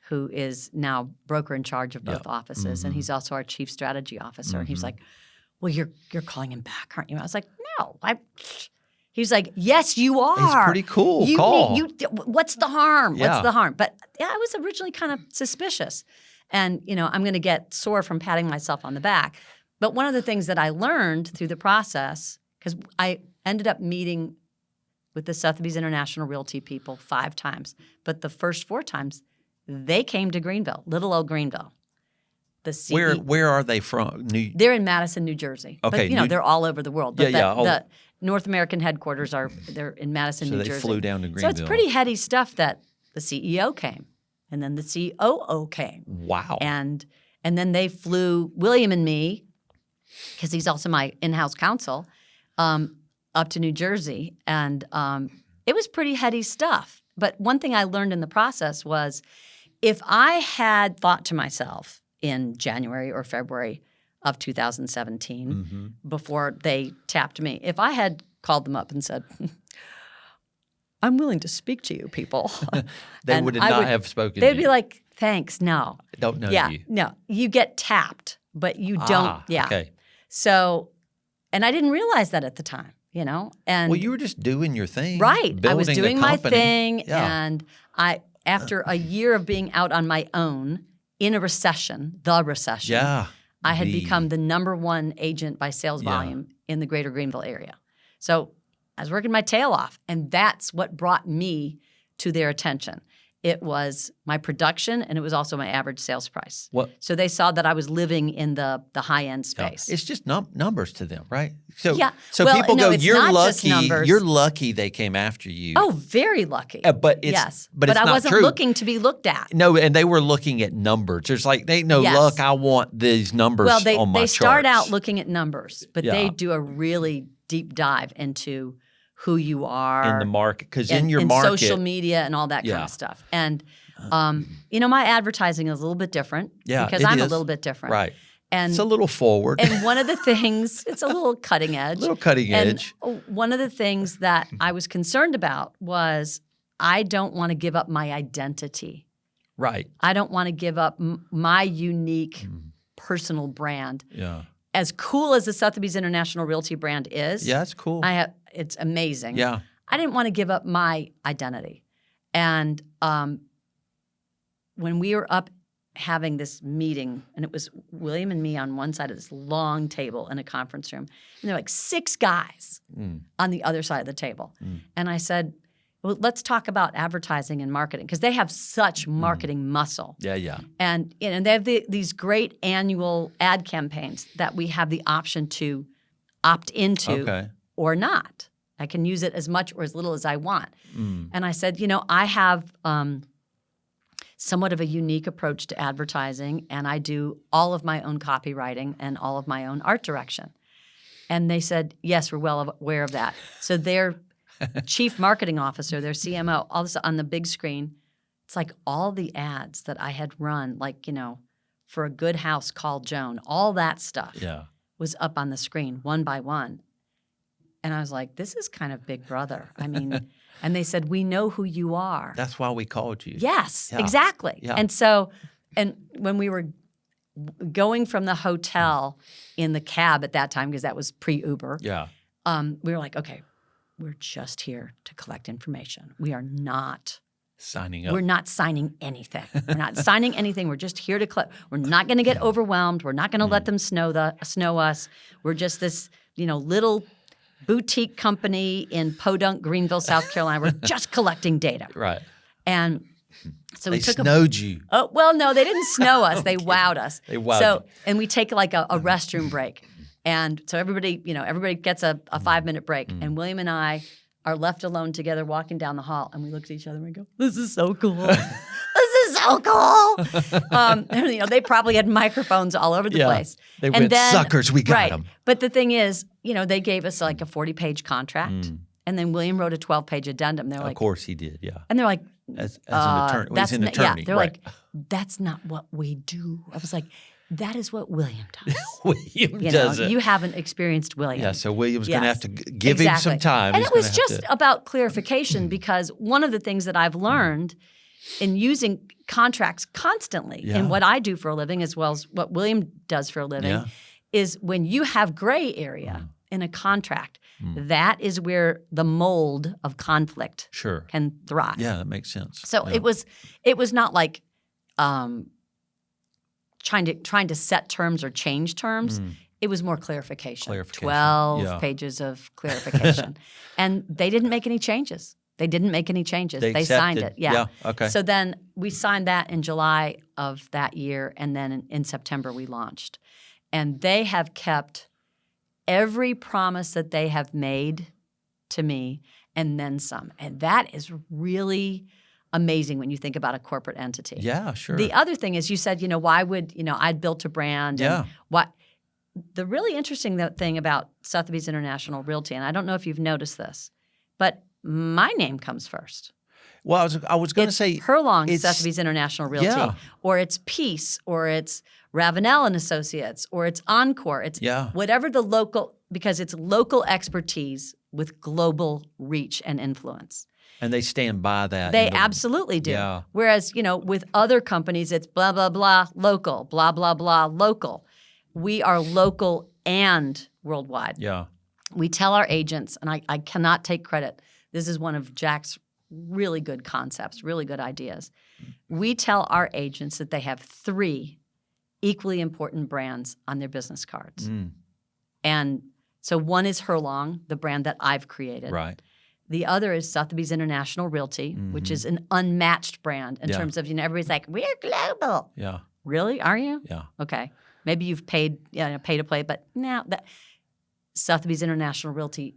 who is now broker in charge of both offices, and he's also our chief strategy officer. And he was like, well, you're calling him back, aren't you? I was like, no. He was like, yes, you are. It's pretty cool. Call. What's the harm? Yeah. What's the harm? But yeah, I was originally kind of suspicious. And, I'm going to get sore from patting myself on the back. But one of the things that I learned through the process, because I ended up meeting with the Sotheby's International Realty people 5 times. But the first 4 times, they came to Greenville, little old Greenville. Where are they from? They're in Madison, New Jersey. Okay, but they're all over the world. But Yeah, the North American headquarters they're in Madison, New Jersey. So they flew down to Greenville. So it's pretty heady stuff that the CEO came, and then the COO came. Wow. And then they flew William and me, because he's also my in-house counsel, up to New Jersey. And it was pretty heady stuff. But one thing I learned in the process was, if I had thought to myself in January or February of 2017, before they tapped me, if I had called them up and said, I'm willing to speak to you people. They would not have spoken to you. They'd be like, thanks, no. I don't know you. No. You get tapped, but you don't. Yeah. Okay. So, and I didn't realize that at the time, And well, you were just doing your thing. Right. I was building doing the my company. thing. Yeah. And after a year of being out on my own in a recession, Yeah. I had become the number 1 agent by sales volume in the greater Greenville area. So I was working my tail off, and that's what brought me to their attention. It was my production, and it was also my average sales price. So they saw that I was living in the high-end space. It's just numbers to them, right? So, Yeah. So Well, people no, go, it's you're not just lucky. numbers. You're lucky they came after you. Oh, very lucky. But it's yes. but it's I not wasn't true. looking to be looked at. No, and they were looking at numbers. There's like, look, I want these numbers Well, on my they start charts. out looking at numbers, but they do a really deep dive into who you are in the market, because in your market, social media and all that kind of stuff. And my advertising is a little bit different because I'm a little bit different. Right. And it's a little forward. And one of the things, it's a little cutting edge. And one of the things that I was concerned about was, I don't want to give up my identity. Right. I don't want to give up my unique personal brand. Yeah. As cool as the Sotheby's International Realty brand is, it's cool. It's amazing. Yeah. I didn't want to give up my identity. And when we were up having this meeting, and it was William and me on one side of this long table in a conference room, and there were like 6 guys on the other side of the table. And I said, well, let's talk about advertising and marketing, because they have such marketing muscle. Yeah. And they have these great annual ad campaigns that we have the option to opt into or not. I can use it as much or as little as I want. And I said, I have somewhat of a unique approach to advertising, and I do all of my own copywriting and all of my own art direction. And they said, yes, we're well aware of that. So their chief marketing officer, their CMO, all this on the big screen, it's like all the ads that I had run, like, for a good house called Joan, all that stuff was up on the screen one by one. And I was like, this is kind of Big Brother. I mean, and they said, we know who you are. That's why we called you. Yes, exactly. Yeah. And so, and when we were going from the hotel in the cab at that time, because that was pre-Uber, we were like, okay, we're just here to collect information. We are not signing up. We're not signing anything. We're not signing anything. We're just here to collect. We're not going to get overwhelmed. We're not going to let them snow us. We're just this, little boutique company in Podunk, Greenville, South Carolina. We're just collecting data. Right. And so they we took snowed you. Oh, well, no, they didn't snow us. They wowed us. They wowed you. And we take like a restroom break. And so everybody gets a 5-minute break. And William and I are left alone together walking down the hall. And we look at each other and we go, this is so cool. This is so cool. They probably had microphones all over the place. They went, suckers, we got them. But the thing is, they gave us like a 40-page contract, and then William wrote a 12-page addendum. They're like, of course he did, yeah. And they're like, as an attorney. Well, he's an attorney. Yeah, they're right. like, that's not what we do. I was like, that is what William does. William does it. You haven't experienced William. Yeah, so William's going to have to give him some time. And it was just about clarification because one of the things that I've learned in using contracts constantly in what I do for a living as well as what William does for a living is when you have gray area in a contract, that is where the mold of conflict can thrive. Yeah, that makes sense. So it was not like trying to set terms or change terms. It was more clarification. 12 pages of clarification. And they didn't make any changes. They They signed it. Yeah. Okay. So then we signed that in July of that year, and then in September we launched. And they have kept every promise that they have made to me and then some. And that is really amazing when you think about a corporate entity. Yeah, sure. The other thing is you said, why would, I'd built a brand. And the really interesting thing about Sotheby's International Realty, and I don't know if you've noticed this, but my name comes first. Well, I was going to say Hurlong, Sotheby's International Realty, or it's Peace, or it's Ravenel and Associates, or it's Encore. It's whatever the local, because it's local expertise with global reach and influence. And they stand by that. They absolutely do. Yeah. Whereas, with other companies, it's blah, blah, blah, local, blah, blah, blah, local. We are local and worldwide. Yeah. We tell our agents, and I cannot take credit. This is one of Jack's really good concepts, really good ideas. We tell our agents that they have 3 equally important brands on their business cards. And so one is Hurlong, the brand that I've created. Right. The other is Sotheby's International Realty, which is an unmatched brand in terms of, everybody's like, we're global. Yeah. Really? Are you? Yeah. Okay. Maybe you've paid to play, but now that Sotheby's International Realty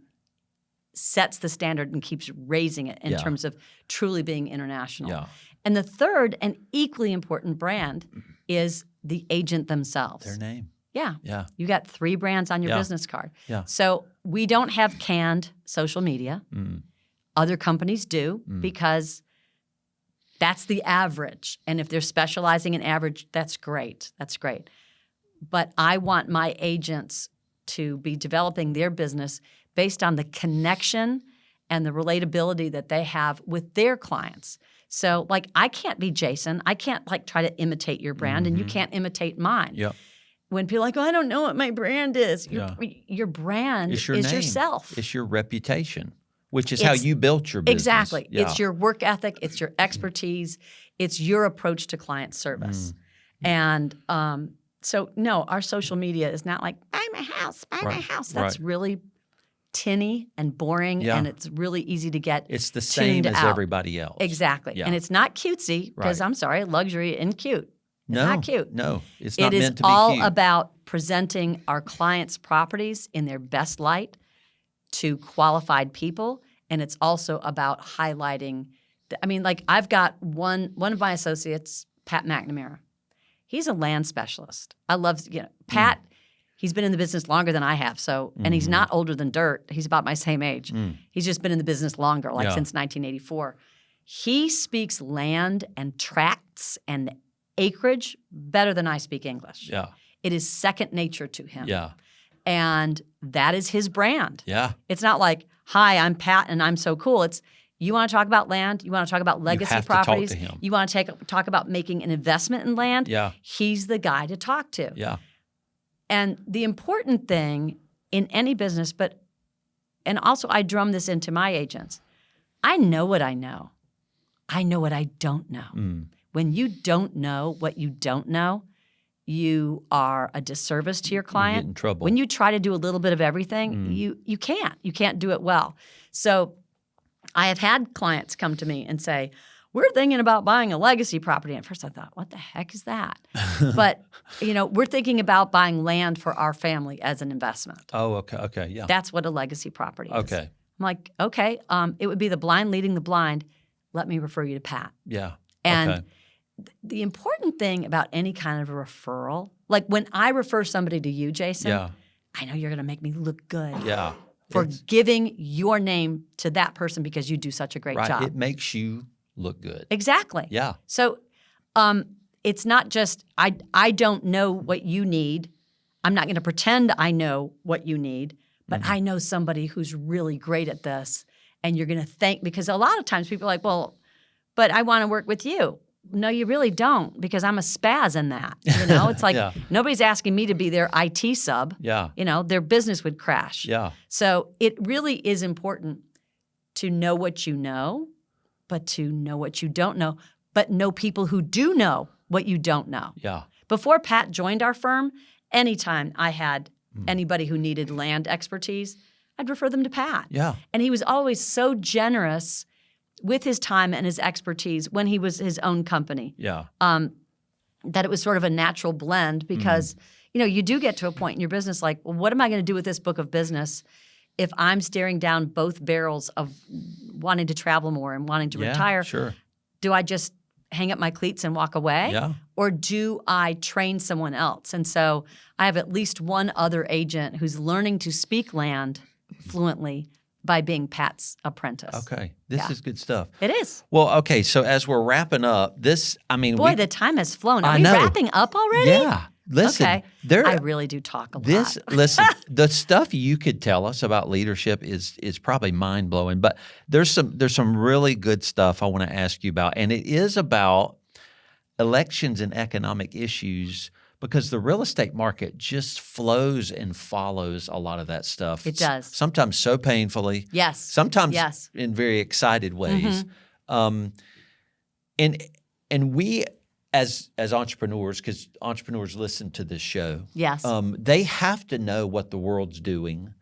sets the standard and keeps raising it in terms of truly being international. Yeah. And the third and equally important brand is the agent themselves. Their name. Yeah. Yeah. You got 3 brands on your business card. Yeah. So we don't have canned social media. Other companies do because that's the average. And if they're specializing in average, that's great. That's great. But I want my agents to be developing their business based on the connection and the relatability that they have with their clients. So, I can't be Jason. I can't, try to imitate your brand, and you can't imitate mine. Yep. When people are like, I don't know what my brand is. Your brand is yourself. It's your reputation, which is how you built your business. Exactly. Yeah. It's your work ethic. It's your expertise. It's your approach to client service. And so, no, our social media is not like, buy my house, buy my house. That's really tinny and boring, and it's really easy to get It's the same as everybody else. Exactly. Yeah. And it's not cutesy because, I'm sorry, luxury and cute. It's not cute. No, it's not meant to be cute. It is all about presenting our clients' properties in their best light to qualified people, and it's also about highlighting I've got one of my associates, Pat McNamara. He's a land specialist. I love, Pat, he's been in the business longer than I have, and he's not older than dirt. He's about my same age. He's just been in the business longer, since 1984. He speaks land and tracts and acreage better than I speak English. Yeah. It is second nature to him. Yeah. And that is his brand. Yeah. It's not like, hi, I'm Pat and I'm so cool. It's, you want to talk about land? You want to talk about legacy properties? To talk to him. You want to talk about making an investment in land? Yeah. He's the guy to talk to. Yeah. And the important thing in any business, and also I drum this into my agents, I know what I know. I know what I don't know. When you don't know what you don't know, you are a disservice to your client. You get in trouble. When you try to do a little bit of everything, you can't. You can't do it well. So I have had clients come to me and say, we're thinking about buying a legacy property. And at first I thought, what the heck is that? But, we're thinking about buying land for our family as an investment. Oh, okay, yeah. That's what a legacy property is. Okay. I'm like, okay, it would be the blind leading the blind. Let me refer you to Pat. Yeah. And okay. the important thing about any kind of a referral, like when I refer somebody to you, Jason, Yeah. I know you're going to make me look good Yeah. for It's- giving your name to that person because you do such a great right. job. It makes you look good. Exactly. Yeah. So it's not just I don't know what you need. I'm not going to pretend I know what you need, but I know somebody who's really great at this, and you're going to thank, because a lot of times people are like, well, but I want to work with you. No, you really don't, because I'm a spaz in that. It's like Yeah. nobody's asking me to be their IT sub. Yeah. Their business would crash. Yeah. So it really is important to know what you know, but to know what you don't know, but know people who do know what you don't know. Yeah. Before Pat joined our firm, anytime I had anybody who needed land expertise, I'd refer them to Pat. Yeah. And he was always so generous with his time and his expertise when he was his own company. Yeah. That it was sort of a natural blend because, you do get to a point in your business like, well, what am I going to do with this book of business if I'm staring down both barrels of wanting to travel more and wanting to retire? Sure. Do I just hang up my cleats and walk away? Yeah. Or do I train someone else? And so I have at least one other agent who's learning to speak land fluently by being Pat's apprentice. Okay. This is good stuff. It is. Well, okay. So as we're wrapping up, Boy, the time has flown. Are I we know. wrapping up already? Yeah. Listen, Okay. I really do talk a lot. Listen, the stuff you could tell us about leadership is probably mind blowing. But there's some really good stuff I want to ask you about, and it is about elections and economic issues, because the real estate market just flows and follows a lot of that stuff. It does. Sometimes so painfully. Yes. Sometimes Yes. in very excited ways. And we as entrepreneurs, because entrepreneurs listen to this show, Yes. they have to know what the world's doing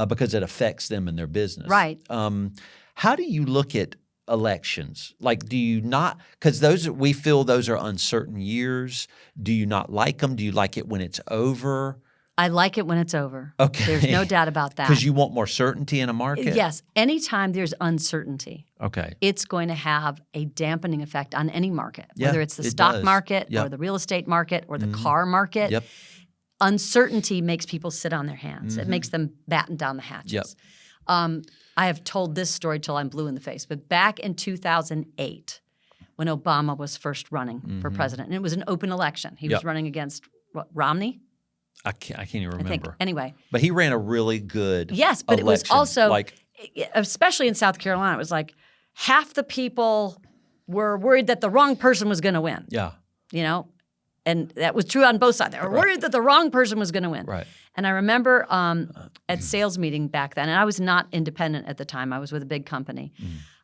because it affects them and their business. Right. How do you look at elections? Like, do you not – because we feel those are uncertain years. Do you not like them? Do you like it when it's over? I like it when it's over. Okay. There's no doubt about that. Because you want more certainty in a market? Yes. Anytime there's uncertainty, Okay. it's going to have a dampening effect on any market, Yeah, whether it's the it stock does. market Yep. or the real estate market or the car market. Yep. Uncertainty makes people sit on their hands. It makes them batten down the hatches. Yep. I have told this story till I'm blue in the face, but back in 2008, when Obama was first running for president, and it was an open election. He was Yep. running against Romney, I can't even remember. I think. Anyway. But he ran a really good Yes, but it was election. also, like, especially in South Carolina, it was like half the people were worried that the wrong person was going to win, yeah, and that was true on both sides. They were worried that the wrong person was going to win. right. And I remember at sales meeting back then, and I was not independent at the time. I was with a big company.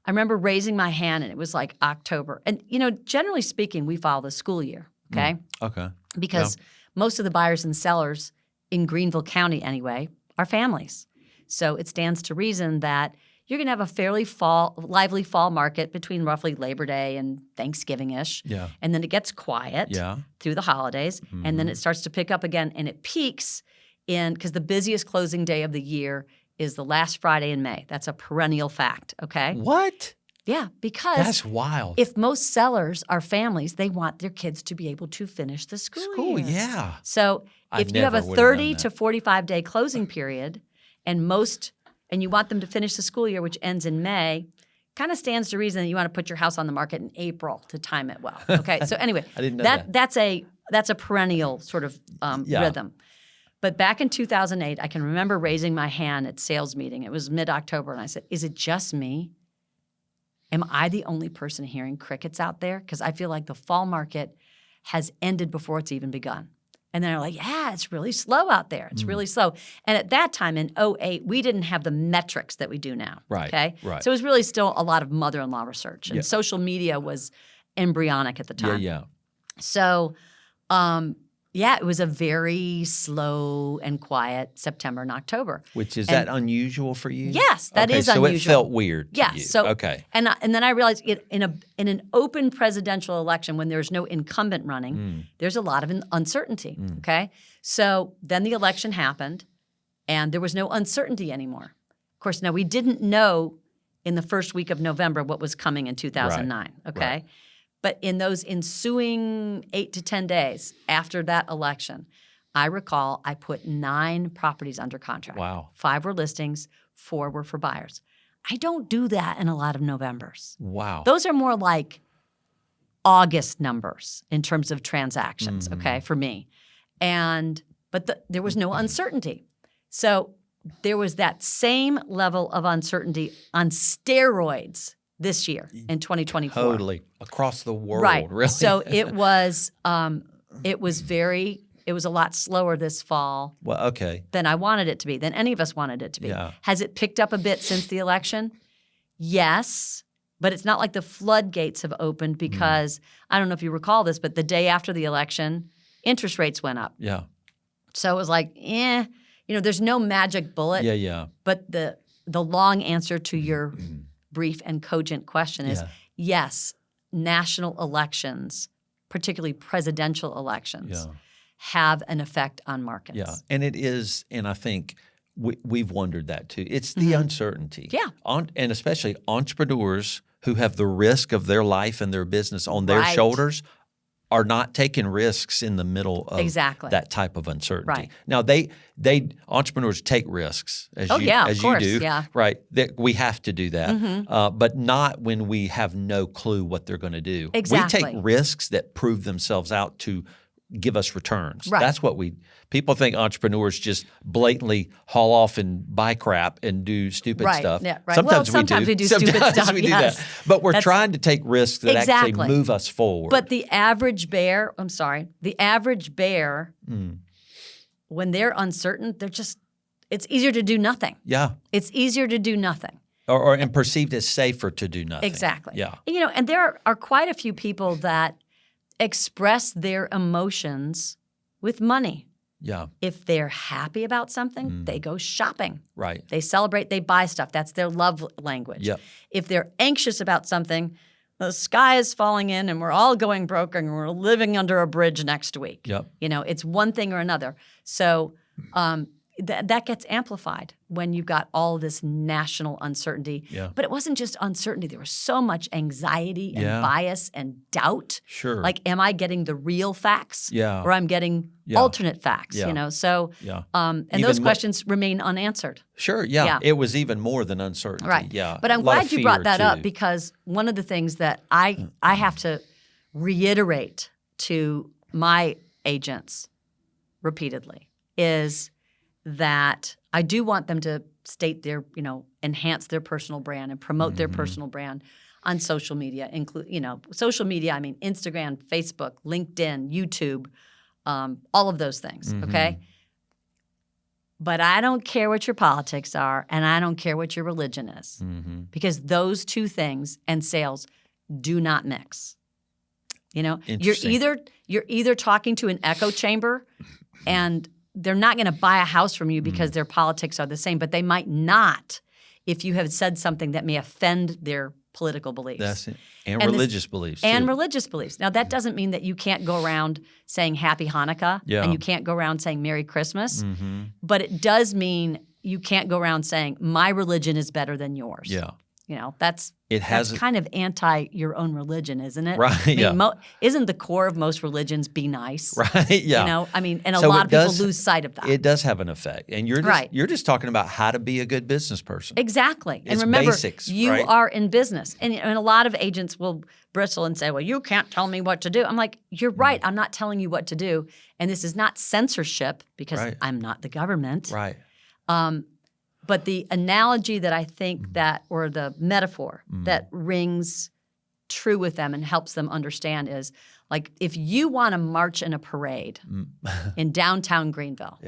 I remember raising my hand, and it was like October. And, generally speaking, we follow the school year, okay? Okay. Because most of the buyers and sellers in Greenville County anyway are families. So it stands to reason that you're going to have a fairly lively fall market between roughly Labor Day and Thanksgiving-ish. Yeah. And then it gets quiet through the holidays. And then it starts to pick up again, and it peaks because the busiest closing day of the year is the last Friday in May. That's a perennial fact, okay? What? Yeah, because That's wild. if most sellers are families, they want their kids to be able to finish the school year. Yeah. So I if you have a never would've 30 known to 45 day closing period and you want them to finish the school year, which ends in May, kind of stands to reason that you want to put your house on the market in April to time it well. Okay, so anyway, I didn't know that. That's a perennial sort of rhythm. But back in 2008, I can remember raising my hand at sales meeting. It was mid-October, and I said, "Is it just me? Am I the only person hearing crickets out there? Because I feel like the fall market has ended before it's even begun." And then they're like, "Yeah, it's really slow out there. It's really slow." And at that time in 2008, we didn't have the metrics that we do now. Right, Okay. right. So it was really still a lot of mother-in-law research, and social media was embryonic at the time. Yeah. So, it was a very slow and quiet September and October. Which is that unusual for you? Yes, that is so unusual. it felt weird to Yeah. you. So okay. and then I realized in an open presidential election when there's no incumbent running, there's a lot of uncertainty. Okay, so then the election happened, and there was no uncertainty anymore. Of course, now we didn't know in the first week of November what was coming in 2009. Okay, But in those ensuing 8 to 10 days after that election, I recall I put 9 properties under contract. Wow. 5 were listings, 4 were for buyers. I don't do that in a lot of Novembers. Wow. Those are more like August numbers in terms of transactions, okay, for me. But there was no uncertainty. So there was that same level of uncertainty on steroids this year in 2024. Totally. Across the world, Right. really. So it was a lot slower this fall Well, okay. than I wanted it to be, than any of us wanted it to be. Yeah. Has it picked up a bit since the election? Yes, but it's not like the floodgates have opened because, I don't know if you recall this, but the day after the election, interest rates went up. Yeah. So it was like, there's no magic bullet. Yeah, yeah. But the long answer to your brief and cogent question is yes, national elections, particularly presidential elections, have an effect on markets. Yeah, and it is, and I think we've wondered that too. It's the uncertainty. Yeah. And especially entrepreneurs who have the risk of their life and their business on their shoulders are not taking risks in the middle of that type of uncertainty. Right. Now, entrepreneurs take risks as you do. Yeah. Right. We have to do that, but not when we have no clue what they're going to do. Exactly. We take risks that prove themselves out to give us returns. Right. That's what people think entrepreneurs just blatantly haul off and buy crap and do stupid stuff. Yeah, right. Sometimes we do stupid stuff. We do that. But we're trying to take risks that actually move us forward. But the average bear, when they're uncertain, it's easier to do nothing. Yeah. It's easier to do nothing. And perceived as safer to do nothing. Exactly. Yeah. And there are quite a few people that express their emotions with money. Yeah. If they're happy about something, they go shopping. Right. They celebrate, they buy stuff. That's their love language. Yep. If they're anxious about something, the sky is falling in and we're all going broke and we're living under a bridge next week. Yep. It's one thing or another. So that gets amplified when you've got all this national uncertainty. Yeah. But it wasn't just uncertainty. There was so much anxiety and bias and doubt. Sure. Like, am I getting the real facts? Yeah. Or I'm getting alternate facts, So, and Even those questions remain unanswered. Sure, yeah. It was even more than uncertainty. Right. Yeah. But I'm glad you brought that up because one of the things that I have to reiterate to my agents repeatedly is that I do want them to state their, enhance their personal brand and promote their personal brand on social media. Social media, I mean Instagram, Facebook, LinkedIn, YouTube, all of those things, okay? But I don't care what your politics are and I don't care what your religion is because those two things and sales do not mix. You're either talking to an echo chamber and they're not going to buy a house from you because their politics are the same, but they might not if you have said something that may offend their political beliefs. That's it. And religious beliefs. And too. religious beliefs. Now, that doesn't mean that you can't go around saying Happy Hanukkah and you can't go around saying Merry Christmas, but it does mean you can't go around saying my religion is better than yours. Yeah. That's kind of anti your own religion, isn't it? Right. I mean, isn't the core of most religions be nice? Right. Yeah. And a lot of people lose sight of that. It does have an effect, and you're just talking about how to be a good business person. Exactly. It's and remember, basics, you right? are in business, and a lot of agents will bristle and say, "Well, you can't tell me what to do." I'm like, "You're right. I'm not telling you what to do, and this is not censorship because I'm not the government." Right. But the analogy that I think or the metaphor that rings true with them and helps them understand is like if you want to march in a parade in downtown Greenville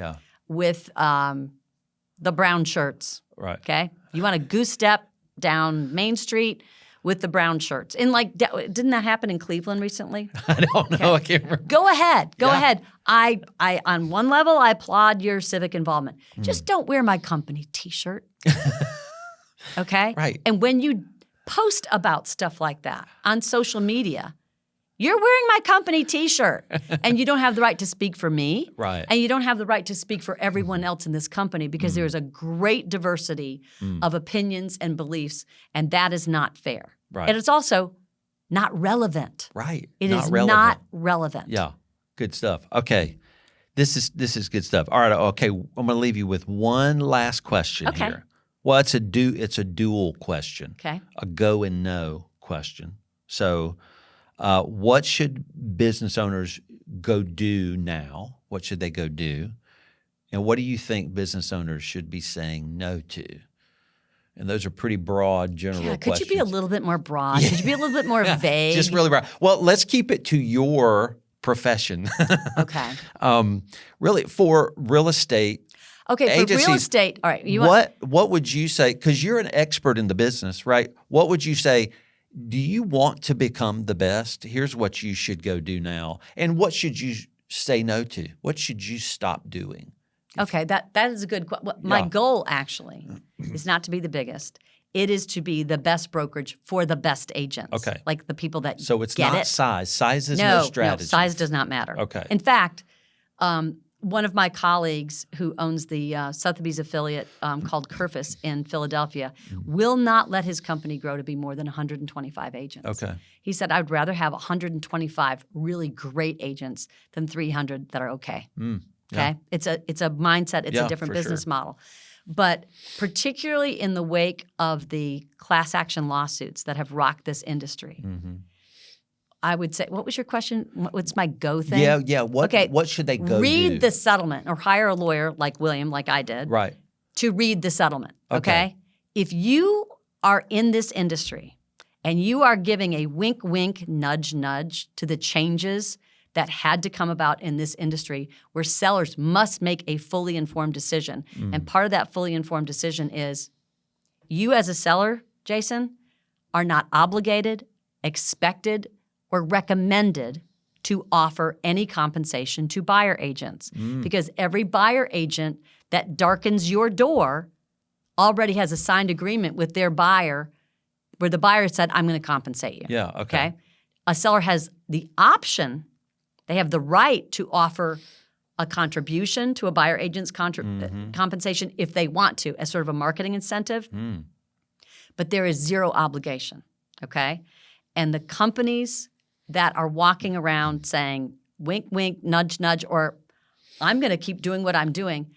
with the brown shirts, okay? You want to goose step down Main Street with the brown shirts. And didn't that happen in Cleveland recently? I don't know. I can't remember. Go ahead. Go ahead. I on one level, I applaud your civic involvement. Just don't wear my company T-shirt. Okay? Right. And when you post about stuff like that on social media, you're wearing my company T-shirt, and you don't have the right to speak for me. Right. And you don't have the right to speak for everyone else in this company because there is a great diversity of opinions and beliefs, and that is not fair. Right. And it's also not relevant. Right. It not is relevant. not relevant. Yeah. Good stuff. Okay. This is good stuff. All right. Okay. I'm going to leave you with one last question Okay. here. Well, it's a dual question. Okay. A go and no question. So, what should business owners go do now? What should they go do? And what do you think business owners should be saying no to? And those are pretty broad, general Yeah, could questions. you be a little bit more broad? Could you be a little bit more vague? Just really broad. Well, let's keep it to your profession. Okay. Really, for real estate Okay, for real agencies, estate, all right. What would you say? Because you're an expert in the business, right? What would you say? Do you want to become the best? Here's what you should go do now. And what should you say no to? What should you stop doing? Okay, that is a good question. My goal actually is not to be the biggest. It is to be the best brokerage for the best agents. Okay. Like the people that So it's get not it. size. Size is no strategy. No, size does not matter. Okay. In fact, one of my colleagues who owns the Sotheby's affiliate called Kerfus in Philadelphia will not let his company grow to be more than 125 agents. Okay. He said, I'd rather have 125 really great agents than 300 that are okay. Okay? It's a mindset. It's a different business model. But particularly in the wake of the class action lawsuits that have rocked this industry, I would say, what was your question? What's my go thing? Yeah. What should they go read do? the settlement or hire a lawyer like William, like I did, Right. to read the settlement, Okay. okay? If you are in this industry and you are giving a wink, wink, nudge, nudge to the changes that had to come about in this industry where sellers must make a fully informed decision. And part of that fully informed decision is you as a seller, Jason, are not obligated, expected, or recommended to offer any compensation to buyer agents because every buyer agent that darkens your door already has a signed agreement with their buyer where the buyer said, I'm going to compensate you. Yeah. Okay. A seller has the option, they have the right to offer a contribution to a buyer agent's compensation if they want to as sort of a marketing incentive. But there is zero obligation, okay? And the companies that are walking around saying, wink, wink, nudge, nudge, or I'm going to keep doing what I'm doing,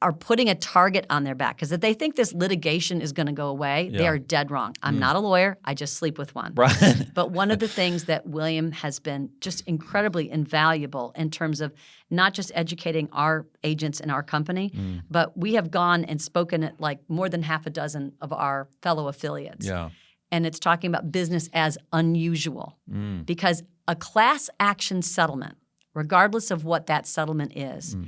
are putting a target on their back. Because if they think this litigation is going to go away, they are dead wrong. I'm not a lawyer. I just sleep with one. Right. But one of the things that William has been just incredibly invaluable in terms of not just educating our agents in our company, but we have gone and spoken at like more than half a dozen of our fellow affiliates. Yeah. And it's talking about business as unusual because a class action settlement, regardless of what that settlement is,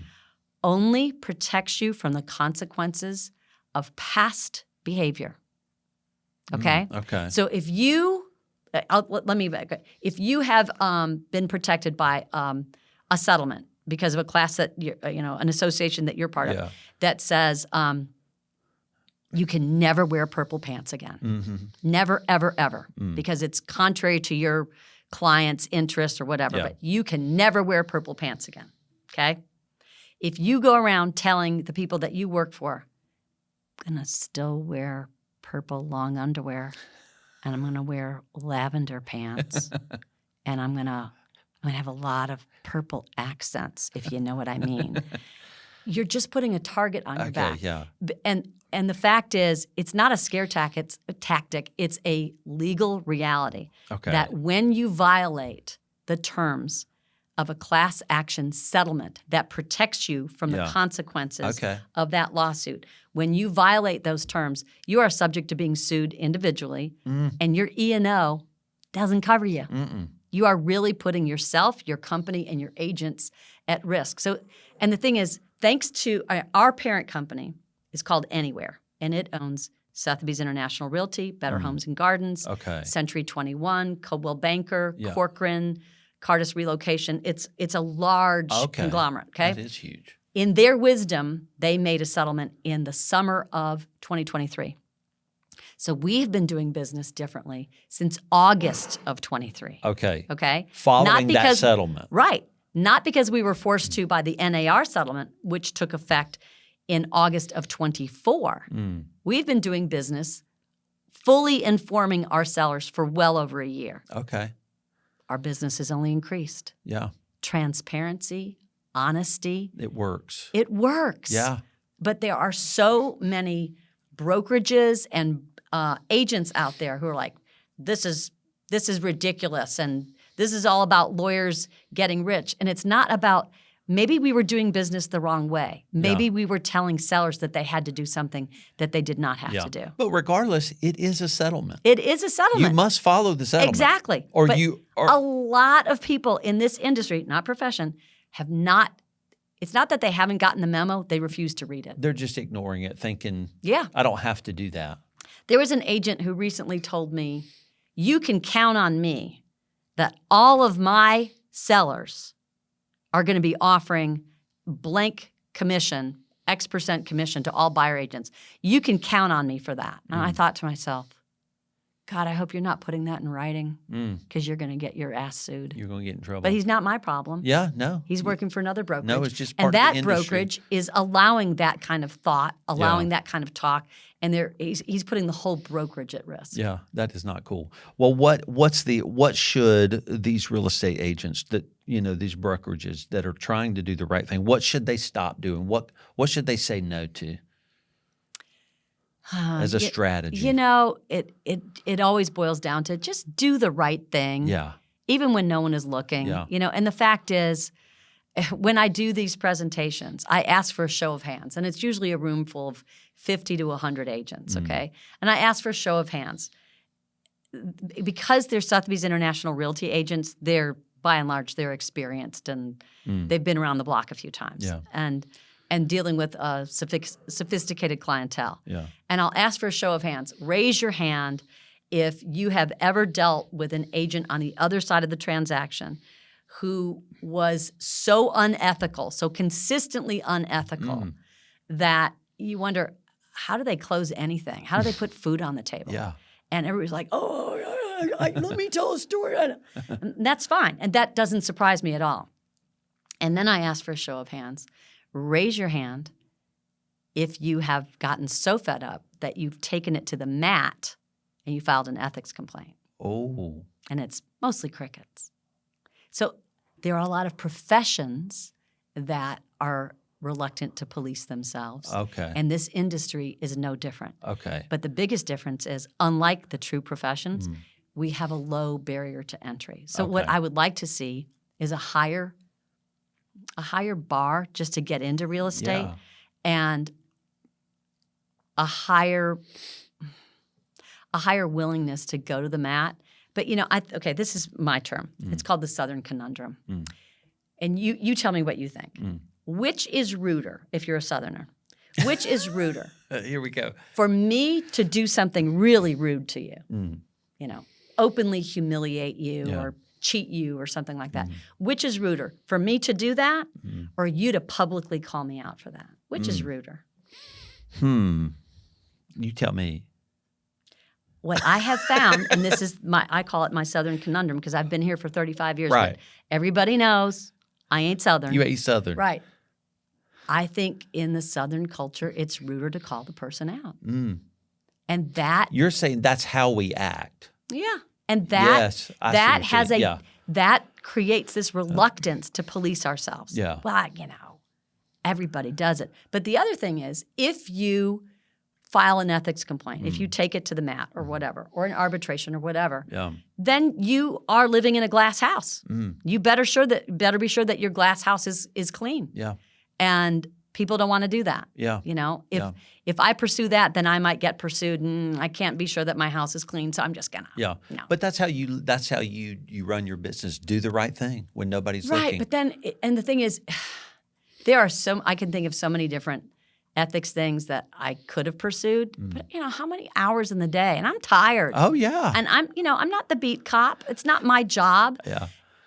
only protects you from the consequences of past behavior. Okay? Okay. So if you, let me back. If you have been protected by a settlement because of a class that an association that you're part of that says you can never wear purple pants again, never, ever, ever, because it's contrary to your client's interest or whatever. But you can never wear purple pants again. Okay. If you go around telling the people that you work for, I'm going to still wear purple long underwear and I'm going to wear lavender pants and I'm going to have a lot of purple accents, if you know what I mean. You're just putting a target on your back. Yeah. And the fact is, it's not a scare tactic. It's a legal reality that when you violate the terms of a class action settlement that protects you from the consequences of that lawsuit. When you violate those terms, you are subject to being sued individually, and your E&O doesn't cover you. You are really putting yourself, your company, and your agents at risk. So, and the thing is, thanks to our parent company is called Anywhere, and it owns Sotheby's International Realty, Better Homes and Gardens, Century 21, Coldwell Banker, Corcoran, Cardis Relocation. It's a large conglomerate, okay? That is huge. In their wisdom, they made a settlement in the summer of 2023. So we've been doing business differently since August of 23. Okay? Following that settlement. Right. Not because we were forced to by the NAR settlement, which took effect in August of 24. We've been doing business fully informing our sellers for well over a year. Okay. Our business has only increased. Yeah. Transparency, honesty. It works. It works. Yeah. But there are so many brokerages and agents out there who are like, this is ridiculous, and this is all about lawyers getting rich. And it's not about, maybe we were doing business the wrong way. Maybe we were telling sellers that they had to do something that they did not have to do. But regardless, it is a settlement. It is a settlement. You must follow the settlement. Exactly. Or But you a lot of people in this industry, not profession, have not. It's not that they haven't gotten the memo; they refuse to read it. they're just ignoring it, thinking, Yeah. I don't have to do that. There was an agent who recently told me, "You can count on me that all of my sellers are going to be offering blank commission, X% commission to all buyer agents. You can count on me for that." And I thought to myself, God, I hope you're not putting that in writing because you're going to get your ass sued. You're going to get in trouble. But he's not my problem. Yeah, no. He's working for another brokerage. No, it's just part and of that the industry. brokerage is allowing that kind of thought, allowing that kind of talk, and he's putting the whole brokerage at risk. Yeah, that is not cool. Well, what should these real estate agents that, these brokerages that are trying to do the right thing, what should they stop doing? What should they say no to as a strategy? It always boils down to just do the right thing. Yeah. Even when no one is looking. Yeah. And the fact is, when I do these presentations, I ask for a show of hands, and it's usually a room full of 50 to 100 agents, okay? And I ask for a show of hands. Because they're Sotheby's International Realty agents, they're, by and large, they're experienced, and they've been around the block a few times. Yeah. And dealing with a sophisticated clientele. Yeah. And I'll ask for a show of hands. Raise your hand if you have ever dealt with an agent on the other side of the transaction who was so unethical, so consistently unethical, that you wonder, how do they close anything? How do they put food on the table? Yeah. And everybody's like, let me tell a story. And that's fine. And that doesn't surprise me at all. And then I ask for a show of hands. Raise your hand if you have gotten so fed up that you've taken it to the mat and you filed an ethics complaint. Oh. And it's mostly crickets. So there are a lot of professions that are reluctant to police themselves. Okay. And this industry is no different. Okay. But the biggest difference is, unlike the true professions, we have a low barrier to entry. So what I would like to see is a higher bar just to get into real estate, and a higher willingness to go to the mat. But this is my term. It's called the Southern Conundrum. And you tell me what you think. Which is ruder, if you're a Southerner? Which is ruder? Here we go. For me to do something really rude to you, openly humiliate you or cheat you or something like that. Which is ruder? For me to do that or you to publicly call me out for that? Which is ruder? You tell me. What I have found, and this is I call it my Southern Conundrum because I've been here for 35 years. Right. But everybody knows I ain't Southern. You ain't Southern. Right. I think in the Southern culture, it's ruder to call the person out. And that... You're saying that's how we act. Yeah. And that Yes, I see that what has you're a saying. that creates this reluctance to police ourselves. Yeah. Well, everybody does it. But the other thing is, if you file an ethics complaint, if you take it to the mat or whatever, or an arbitration or whatever, then you are living in a glass house. You better be sure that your glass house is clean. Yeah. And people don't want to do that. Yeah. If I pursue that, then I might get pursued, and I can't be sure that my house is clean, so I'm just gonna. Yeah. No. But that's how you run your business. Do the right thing when nobody's Right. looking. But then, and the thing is, I can think of so many different ethics things that I could have pursued. But how many hours in the day? And I'm tired. Oh yeah. And I'm not the beat cop. It's not my job. Yeah.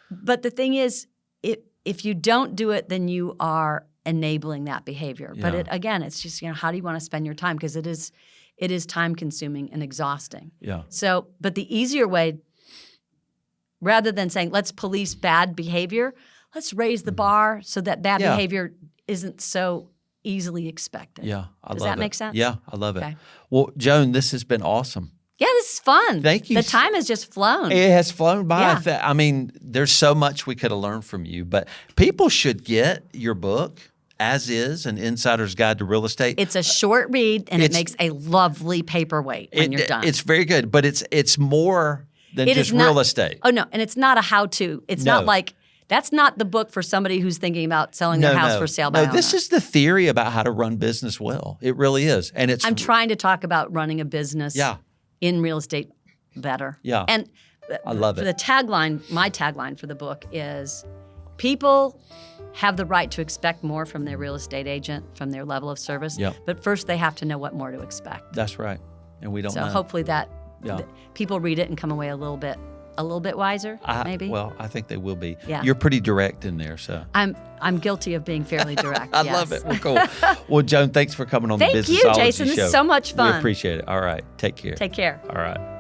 But the thing is, if you don't do it, then you are enabling that behavior. But it's just, how do you want to spend your time? Because it is time consuming and exhausting. Yeah. So, but the easier way, rather than saying, let's police bad behavior, let's raise the bar so that bad behavior isn't so easily expected. Yeah. Does that make sense? Yeah, I love it. Okay. Well, Joan, this has been awesome. Yeah, this is fun. Thank you. The time has just flown. It has flown by. Yeah. I mean, there's so much we could have learned from you, but people should get your book, As Is, An Insider's Guide to Real Estate. It's a short read, and it makes a lovely paperweight when you're done. It's very good, but it's more than just real estate. Oh, no, and it's not a how-to. It's not like, that's not the book for somebody who's thinking about selling their house for sale by owner. This is the theory about how to run business well. It really is. And I'm trying to talk about running a business in real estate better. Yeah. And I love it. The tagline, my tagline for the book is, people have the right to expect more from their real estate agent, from their level of service. Yep. But first they have to know what more to expect. That's right. And we don't know. So hopefully that people read it and come away a little bit wiser, maybe. Well, I think they will be. Yeah. You're pretty direct in there, so. I'm guilty of being fairly direct. I love it. Well, cool. Well, Joan, thanks for coming on the Businessology Show. Thank you, Jason. This is so much fun. We appreciate it. All right. Take care. Take care. All right.